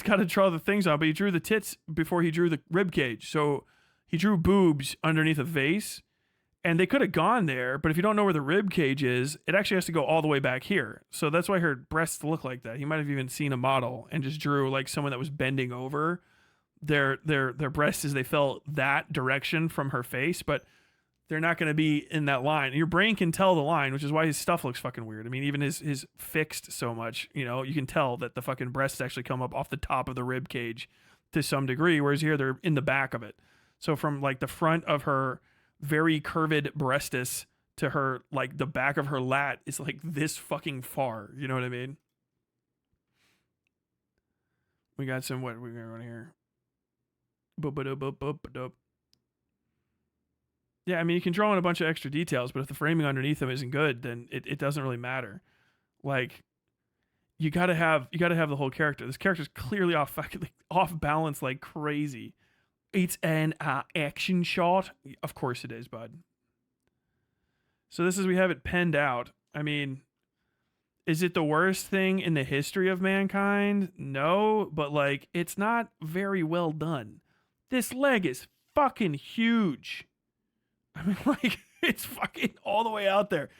got to draw the things on, but he drew the tits before he drew the rib cage. So he drew boobs underneath a vase, and they could have gone there, but if you don't know where the rib cage is, it actually has to go all the way back here. So that's why her breasts look like that. He might have even seen a model and just drew like someone that was bending over their breasts as they fell that direction from her face, but they're not going to be in that line. Your brain can tell the line, which is why his stuff looks fucking weird. I mean, even his fixed so much, you can tell that the fucking breasts actually come up off the top of the rib cage to some degree, whereas here they're in the back of it. So from like the front of her very curved breastus to her, like the back of her lat is like this fucking far. You know what I mean? We got some, what we're going here. Yeah, I mean, you can draw in a bunch of extra details, but if the framing underneath them isn't good, then it doesn't really matter. Like, you gotta have the whole character. This character's clearly off balance like crazy. It's an action shot. Of course it is, bud. So we have it penned out. I mean, is it the worst thing in the history of mankind? No, but like, it's not very well done. This leg is fucking huge. I mean, like, it's fucking all the way out there.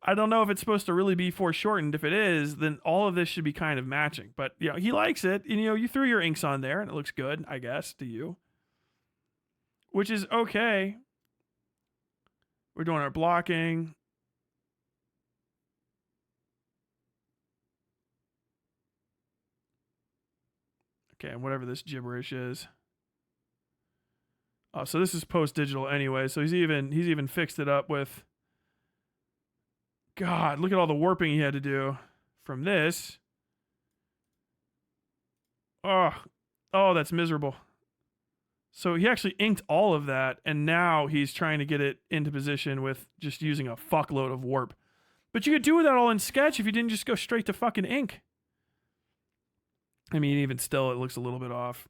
I don't know if it's supposed to really be foreshortened. If it is, then all of this should be kind of matching. But, he likes it. And, you threw your inks on there, and it looks good, I guess, to you. Which is okay. We're doing our blocking. Okay, whatever this gibberish is. Oh, so this is post-digital anyway, so he's even fixed it up with... God, look at all the warping he had to do from this. Oh, that's miserable. So he actually inked all of that, and now he's trying to get it into position with just using a fuckload of warp. But you could do that all in Sketch if you didn't just go straight to fucking ink. I mean, even still, it looks a little bit off.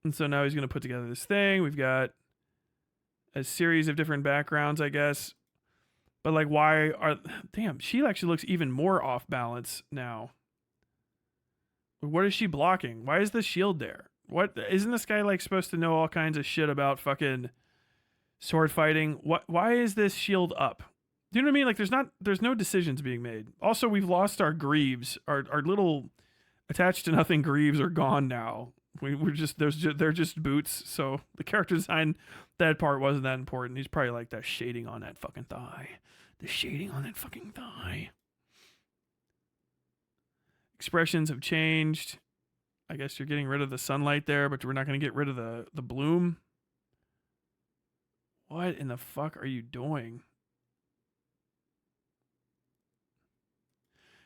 And so now he's going to put together this thing. We've got a series of different backgrounds, I guess. But like, damn, she actually looks even more off balance now. What is she blocking? Why is the shield there? What, isn't this guy like supposed to know all kinds of shit about fucking sword fighting? Why is this shield up? Do you know what I mean? Like, there's no decisions being made. Also, we've lost our greaves. Our little attached to nothing greaves are gone now. They're just boots. So the character design, that part wasn't that important. He's probably like that shading on that fucking thigh. The shading on that fucking thigh. Expressions have changed. I guess you're getting rid of the sunlight there, but we're not going to get rid of the bloom. What in the fuck are you doing?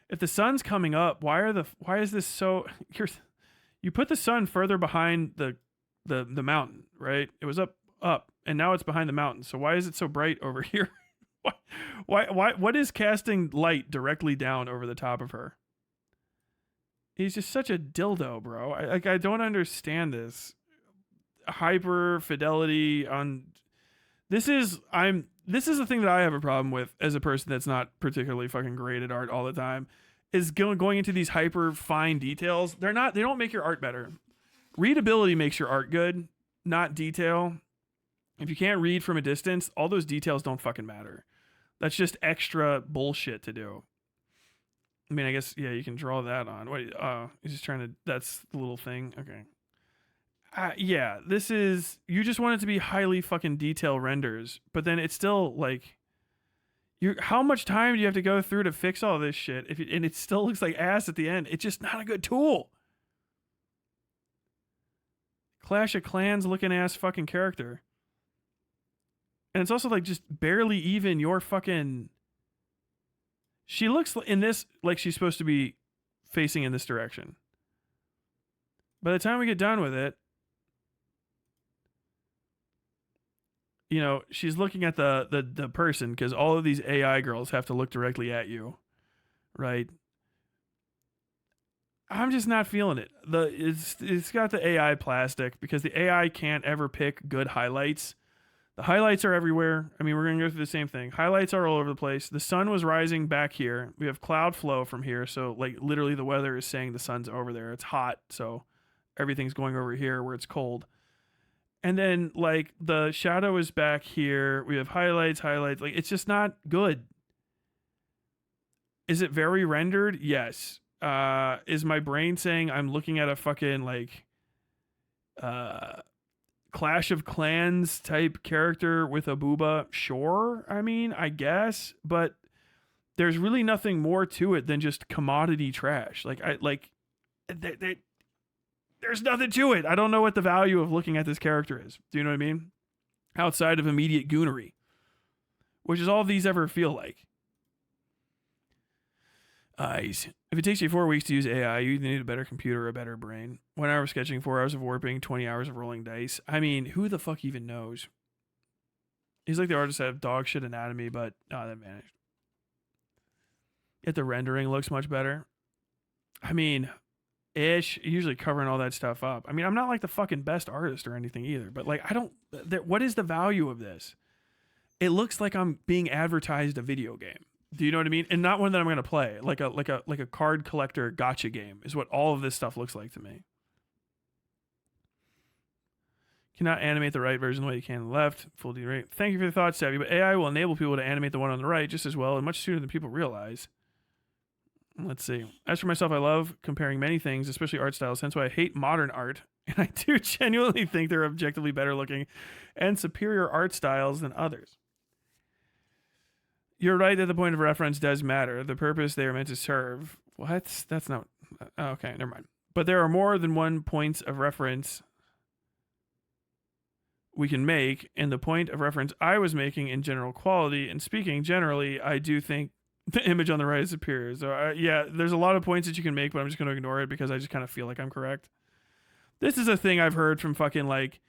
If the sun's coming up, why is this so... You put the sun further behind the mountain, right? It was up up, and now it's behind the mountain. So why is it so bright over here? What is casting light directly down over the top of her? He's just such a dildo, bro. I don't understand this. Hyper fidelity on this is the thing that I have a problem with as a person that's not particularly fucking great at art all the time, is going into these hyper fine details. They don't make your art better. Readability makes your art good, not detail. If you can't read from a distance, all those details don't fucking matter. That's just extra bullshit to do. I mean, I guess, yeah, you can draw that on. What? He's just trying to, that's the little thing. Okay. Yeah, this is, you just want it to be highly fucking detail renders, but then it's still like, how much time do you have to go through to fix all this shit? And it still looks like ass at the end. It's just not a good tool. Clash of Clans looking ass fucking character. And it's also like just barely even your fucking, she looks in this like she's supposed to be facing in this direction. By the time we get done with it, you know, she's looking at the person, because all of these AI girls have to look directly at you, right? I'm just not feeling it. It's got the AI plastic, because the AI can't ever pick good highlights. The highlights are everywhere. I mean, we're going to go through the same thing. Highlights are all over the place. The sun was rising back here. We have cloud flow from here. So, like, literally the weather is saying the sun's over there. It's hot. So everything's going over here where it's cold. And then, like, the shadow is back here. We have highlights. Like, it's just not good. Is it very rendered? Yes. Is my brain saying I'm looking at a fucking, like, Clash of Clans type character with a booba? Sure. I mean, I guess. But there's really nothing more to it than just commodity trash. There's nothing to it. I don't know what the value of looking at this character is. Do you know what I mean? Outside of immediate goonery, which is all these ever feel like. Eyes. If it takes you 4 weeks to use AI, you either need a better computer or a better brain. 1 hour of sketching, 4 hours of warping, 20 hours of rolling dice. I mean, who the fuck even knows? He's like the artist that have dog shit anatomy, but that vanished. Yet the rendering looks much better. I mean, ish, usually covering all that stuff up. I mean, I'm not like the fucking best artist or anything either, but like, what is the value of this? It looks like I'm being advertised a video game. Do you know what I mean? And not one that I'm going to play. Like a card collector gotcha game is what all of this stuff looks like to me. Cannot animate the right version the way you can the left. Full D rate. Thank you for the thought, Savvy, but AI will enable people to animate the one on the right just as well and much sooner than people realize. Let's see. As for myself, I love comparing many things, especially art styles, hence why I hate modern art. And I do genuinely think there are objectively better looking and superior art styles than others. You're right that the point of reference does matter. The purpose they are meant to serve. What? That's not... Okay, never mind. But there are more than one points of reference we can make, and the point of reference I was making in general quality, and speaking generally, I do think the image on the right is superior. So, yeah, there's a lot of points that you can make, but I'm just going to ignore it because I just kind of feel like I'm correct. This is a thing I've heard from fucking, like,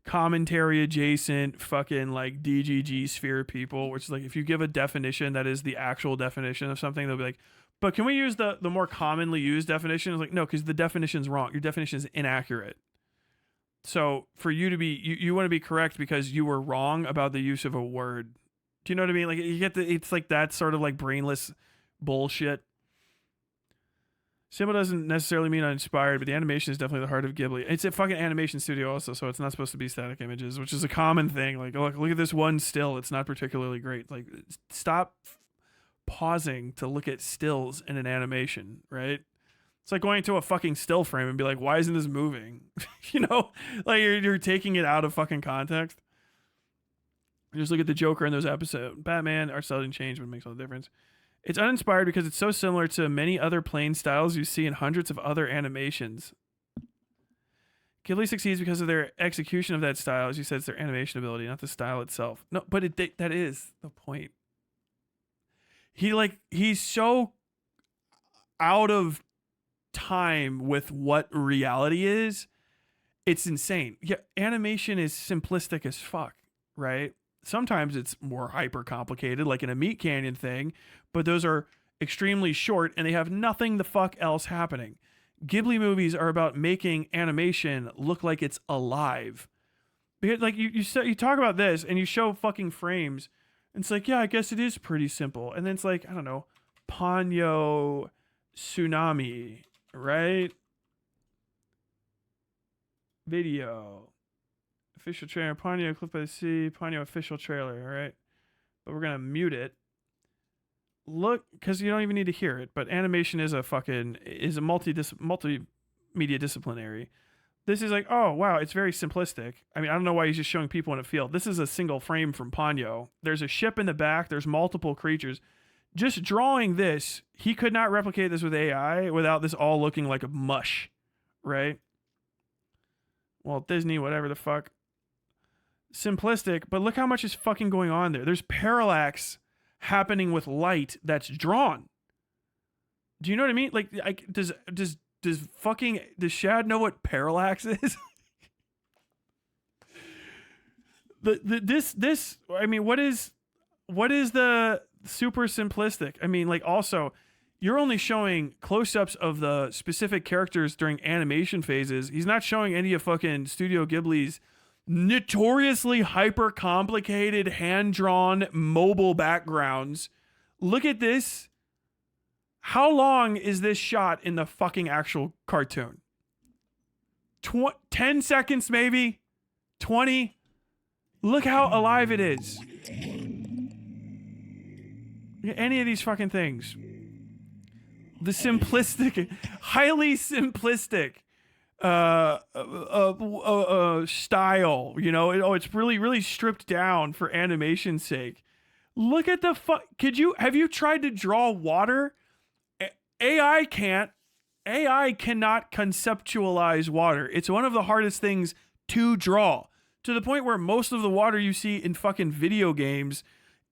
commentary adjacent fucking, like, DGG sphere people, which is, like, if you give a definition that is the actual definition of something, they'll be like, but can we use the more commonly used definition? It's like, no, because the definition's wrong. Your definition is inaccurate. So, for you to be, you want to be correct because you were wrong about the use of a word. Do you know what I mean? Like, you get it's like that sort of like brainless bullshit. Simple doesn't necessarily mean uninspired, but the animation is definitely the heart of Ghibli. It's a fucking animation studio also, so it's not supposed to be static images, which is a common thing. Like, look at this one still. It's not particularly great. Like, stop pausing to look at stills in an animation, right? It's like going to a fucking still frame and be like, why isn't this moving? You know? Like, you're taking it out of fucking context. Just look at the Joker in those episodes. Batman, art style didn't change, but it makes all the difference. It's uninspired because it's so similar to many other plain styles you see in hundreds of other animations. Ghibli succeeds because of their execution of that style. As you said, it's their animation ability, not the style itself. No, but that is the point. He's so out of time with what reality is. It's insane. Yeah, animation is simplistic as fuck, right? Sometimes it's more hyper complicated, like in a Meat Canyon thing, but those are extremely short and they have nothing the fuck else happening. Ghibli movies are about making animation look like it's alive. Because like you talk about this and you show fucking frames, and it's like, yeah, I guess it is pretty simple. And then it's like, I don't know, Ponyo Tsunami, right? Video. Official trailer, Ponyo clip by the sea, Ponyo official trailer, all right? But we're gonna mute it. Look, because you don't even need to hear it, but animation is a multimedia disciplinary. This is like, oh wow, it's very simplistic. I mean, I don't know why he's just showing people in a field. This is a single frame from Ponyo. There's a ship in the back, there's multiple creatures. Just drawing this, he could not replicate this with AI without this all looking like a mush, right? Walt Disney, whatever the fuck. Simplistic, but look how much is fucking going on there. There's parallax happening with light that's drawn. Do you know what I mean? Like does Shad know what parallax is? this I mean, what is the super simplistic? I mean, like, also you're only showing close-ups of the specific characters during animation phases. He's not showing any of fucking Studio Ghibli's notoriously hyper complicated hand-drawn mobile backgrounds. Look at this. How long is this shot in the fucking actual cartoon? 10 seconds maybe? 20? Look how alive it is. Any of these fucking things. The simplistic, highly simplistic style, you know, it's really stripped down for animation's sake. Look at the have you tried to draw water? AI cannot conceptualize water. It's one of the hardest things to draw, to the point where most of the water you see in fucking video games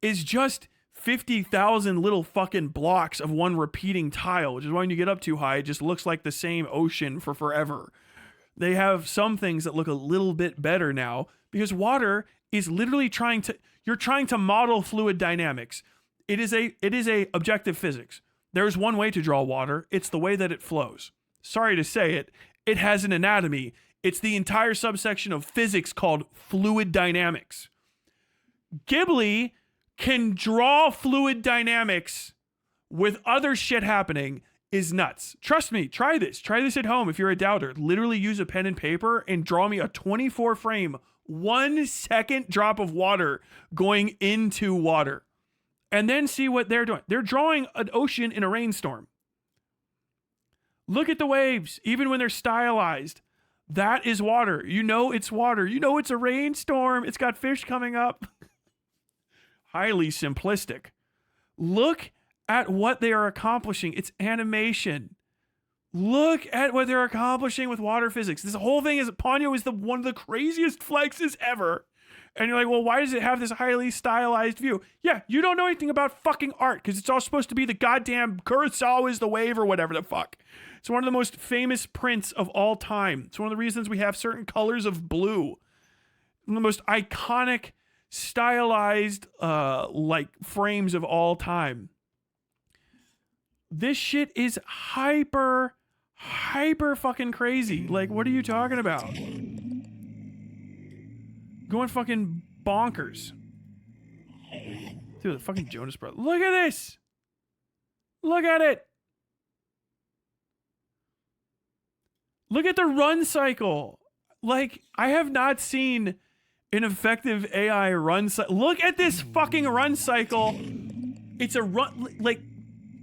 is just 50,000 little fucking blocks of one repeating tile, which is why when you get up too high, it just looks like the same ocean for forever. They have some things that look a little bit better now because water is literally you're trying to model fluid dynamics. It is a objective physics. There's one way to draw water. It's the way that it flows. Sorry to say it. It has an anatomy. It's the entire subsection of physics called fluid dynamics. Ghibli can draw fluid dynamics with other shit happening is nuts. Trust me, try this. Try this at home if you're a doubter. Literally use a pen and paper and draw me a 24 frame, 1 second drop of water going into water. And then see what they're doing. They're drawing an ocean in a rainstorm. Look at the waves, even when they're stylized. That is water. You know it's water. You know it's a rainstorm. It's got fish coming up. Highly simplistic. Look at what they are accomplishing. It's animation. Look at what they're accomplishing with water physics. This whole thing is Ponyo is one of the craziest flexes ever. And you're like, well, why does it have this highly stylized view? Yeah, you don't know anything about fucking art because it's all supposed to be the goddamn Kurosawa is the wave or whatever the fuck. It's one of the most famous prints of all time. It's one of the reasons we have certain colors of blue. One of the most iconic, stylized, like frames of all time. This shit is hyper fucking crazy. Like, what are you talking about? Going fucking bonkers. Dude, the fucking Jonas Brothers. Look at this. Look at it. Look at the run cycle. Like, I have not seen an effective AI run cycle. Look at this fucking run cycle. It's a run, like,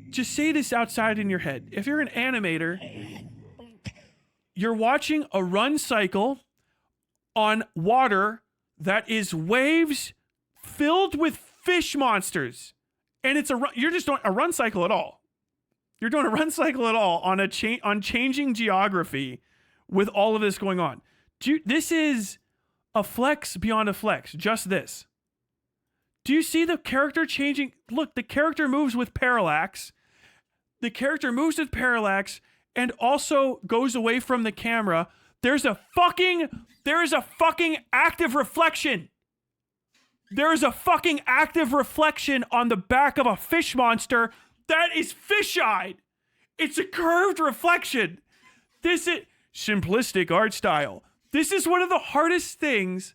just say this outside in your head. If you're an animator, you're watching a run cycle on water that is waves filled with fish monsters. And it's you're just doing a run cycle at all. You're doing a run cycle at all on on changing geography with all of this going on. This is a flex beyond a flex. Just this. Do you see the character changing? Look, the character moves with parallax. The character moves with parallax and also goes away from the camera. There is a fucking active reflection. There is a fucking active reflection on the back of a fish monster that is fish-eyed. It's a curved reflection. This is simplistic art style. This is one of the hardest things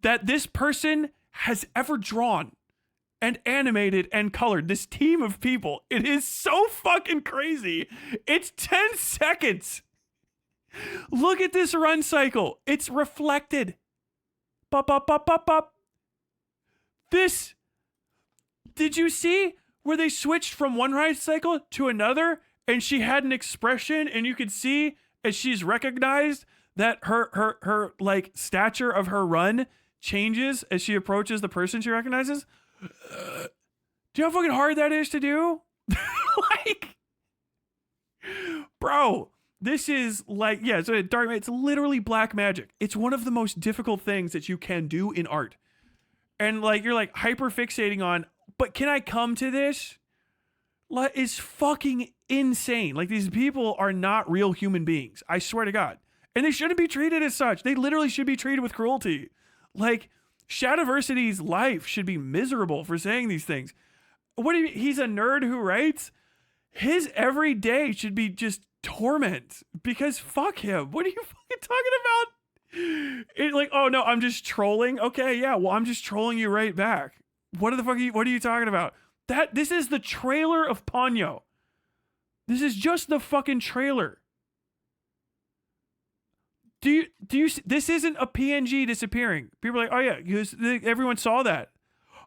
that this person has ever drawn and animated and colored. This team of people. It is so fucking crazy. It's 10 seconds. Look at this run cycle. It's reflected. Bop, bop, bop, bop, bop. This, did you see where they switched from one ride cycle to another and she had an expression and you could see as she's recognized that her like stature of her run changes as she approaches the person she recognizes? Do you know how fucking hard that is to do? Like, bro, this is like, yeah, so it's literally black magic. It's one of the most difficult things that you can do in art. And like, you're like hyper fixating on, but can I come to this? Like, it's fucking insane. Like, these people are not real human beings. I swear to God. And they shouldn't be treated as such. They literally should be treated with cruelty. Like, Shadiversity's life should be miserable for saying these things. What do you mean? He's a nerd who writes? His every day should be just torment. Because fuck him. What are you fucking talking about? It like, oh no, I'm just trolling. Okay, yeah, well, I'm just trolling you right back. What are you talking about? This is the trailer of Ponyo. This is just the fucking trailer. Do you this isn't a PNG disappearing. People are like, oh yeah, everyone saw that.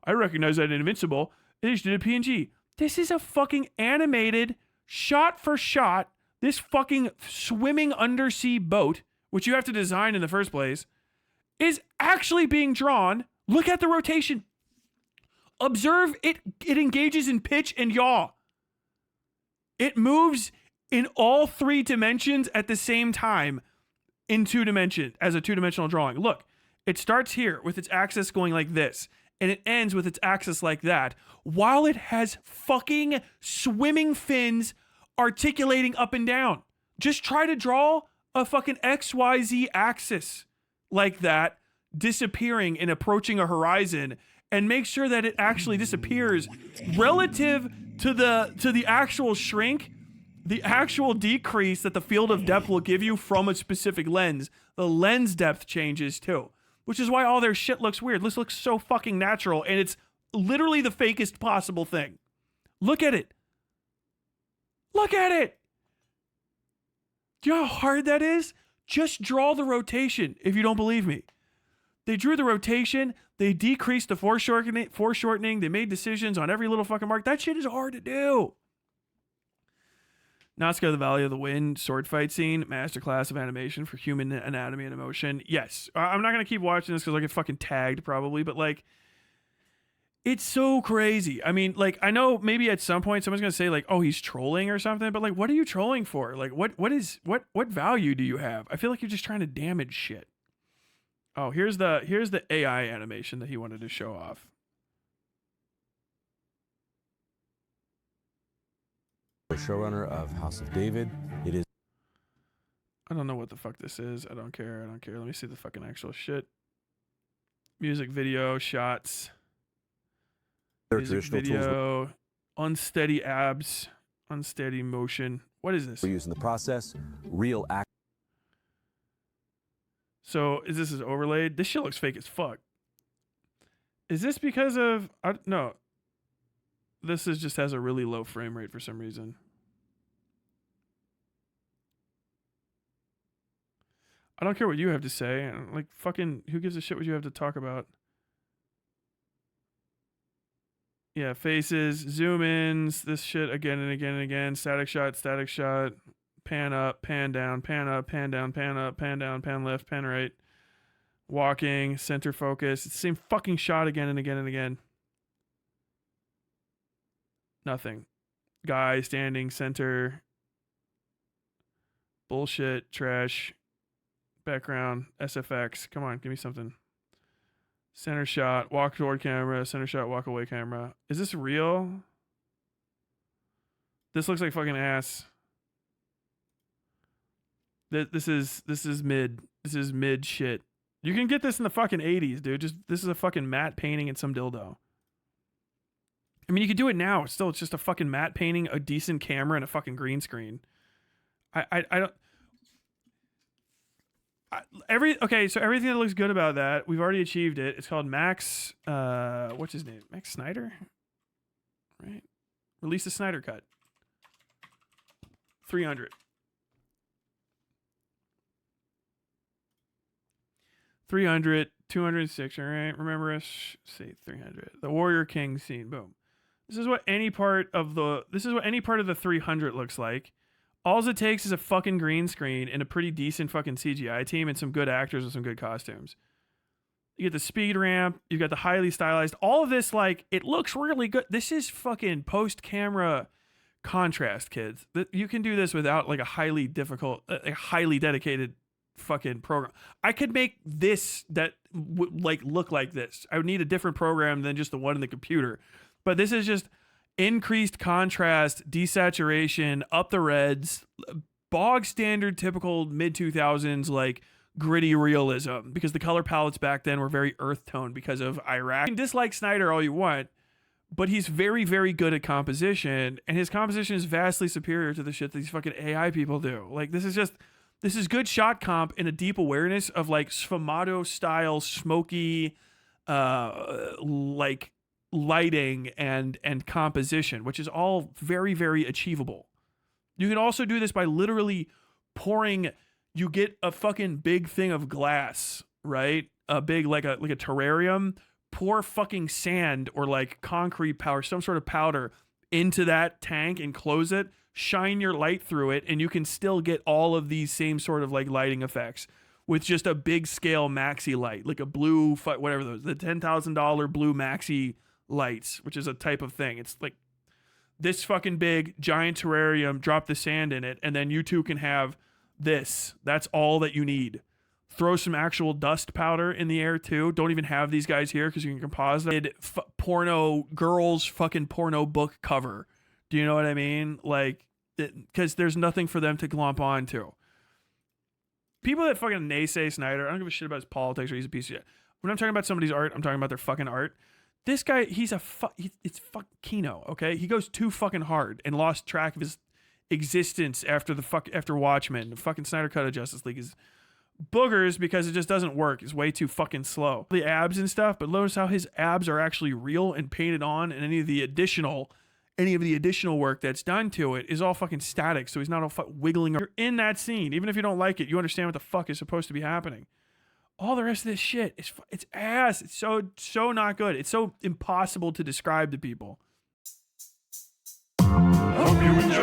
I recognize that in Invincible. They just did a PNG. This is a fucking animated, shot for shot, this fucking swimming undersea boat, which you have to design in the first place, is actually being drawn. Look at the rotation. Observe it engages in pitch and yaw. It moves in all 3 dimensions at the same time in 2 dimensions as a 2-dimensional drawing. Look, it starts here with its axis going like this, and it ends with its axis like that, while it has fucking swimming fins articulating up and down. Just try to draw a fucking XYZ axis like that, disappearing and approaching a horizon, and make sure that it actually disappears relative to the actual shrink, the actual decrease that the field of depth will give you from a specific lens. The lens depth changes too, which is why all their shit looks weird. This looks so fucking natural, and it's literally the fakest possible thing. Look at it. Look at it. Do you know how hard that is? Just draw the rotation if you don't believe me. They drew the rotation. They decreased the foreshortening. They made decisions on every little fucking mark. That shit is hard to do. Natsuko, the Valley of the Wind sword fight scene, masterclass of animation for human anatomy and emotion. Yes, I'm not going to keep watching this because I get fucking tagged probably, but like, it's so crazy. I mean, like, I know maybe at some point someone's going to say like, oh, he's trolling or something, but like, what are you trolling for? Like, what value do you have? I feel like you're just trying to damage shit. Oh, here's the AI animation that he wanted to show off. The showrunner of House of David. It is. I don't know what the fuck this is. I don't care. Let me see the fucking actual shit. Music video, shots. Music video, unsteady abs, unsteady motion. What is this? We're using the process, real act. So is this overlaid? This shit looks fake as fuck. Is this because of, no. This is just has a really low frame rate for some reason. I don't care what you have to say. Like, fucking, who gives a shit what you have to talk about? Yeah, faces, zoom ins, this shit again and again and again. Static shot, pan up, pan down, pan up, pan down, pan up, pan down, pan left, pan right. Walking, center focus. It's the same fucking shot again and again and again. Nothing. Guy standing center. Bullshit, trash. Background, SFX. Come on, give me something. Center shot, walk toward camera, center shot, walk away camera. Is this real? This looks like fucking ass. This is mid. This is mid shit. You can get this in the fucking 80s, dude. Just this is a fucking matte painting and some dildo. I mean, you could do it now. Still, it's just a fucking matte painting, a decent camera, and a fucking green screen. I don't. So everything that looks good about that, we've already achieved it. It's called Max. What's his name? Max Snyder. Right. Release the Snyder cut. 300. 300, 206. All right. Remember us. Say 300. The Warrior King scene. Boom. This is what any part of the 300 looks like. All it takes is a fucking green screen and a pretty decent fucking CGI team and some good actors with some good costumes. You get the speed ramp. You got the highly stylized. All of this, like, it looks really good. This is fucking post-camera contrast, kids. You can do this without, like, a highly dedicated fucking program. I could make this that would, look like this. I would need a different program than just the one in the computer. But this is just increased contrast, desaturation, up the reds, bog standard, typical mid-2000s, like, gritty realism, because the color palettes back then were very earth tone because of Iraq. You can dislike Snyder all you want, but he's very, very good at composition, and his composition is vastly superior to the shit these fucking AI people do. Like, this is good shot comp and a deep awareness of, like, sfumato style, smoky, like, lighting and composition, which is all very, very achievable. You can also do this by literally pouring. You get a fucking big thing of glass, right? A big, like a terrarium. Pour fucking sand or like concrete powder, some sort of powder into that tank and close it. Shine your light through it, and you can still get all of these same sort of like lighting effects with just a big scale maxi light, like a blue, whatever those, the $10,000 blue maxi lights, which is a type of thing. It's like this fucking big giant terrarium, drop the sand in it, and then you two can have this. That's all that you need. Throw some actual dust powder in the air too. Don't even have these guys here because you can composite porno girls fucking porno book cover. Do you know what I mean? Like, because there's nothing for them to glomp onto. People that fucking naysay Snyder, I don't give a shit about his politics or he's a piece of shit. When I'm talking about somebody's art, I'm talking about their fucking art. This guy, it's fuck Kino, okay? He goes too fucking hard and lost track of his existence after Watchmen. The fucking Snyder Cut of Justice League is boogers because it just doesn't work. It's way too fucking slow. The abs and stuff, but notice how his abs are actually real and painted on, and any of the additional work that's done to it is all fucking static, so he's not all wiggling. You're in that scene, even if you don't like it, you understand what the fuck is supposed to be happening. All the rest of this shit, it's ass. It's so not good. It's so impossible to describe to people. Hope you enjoy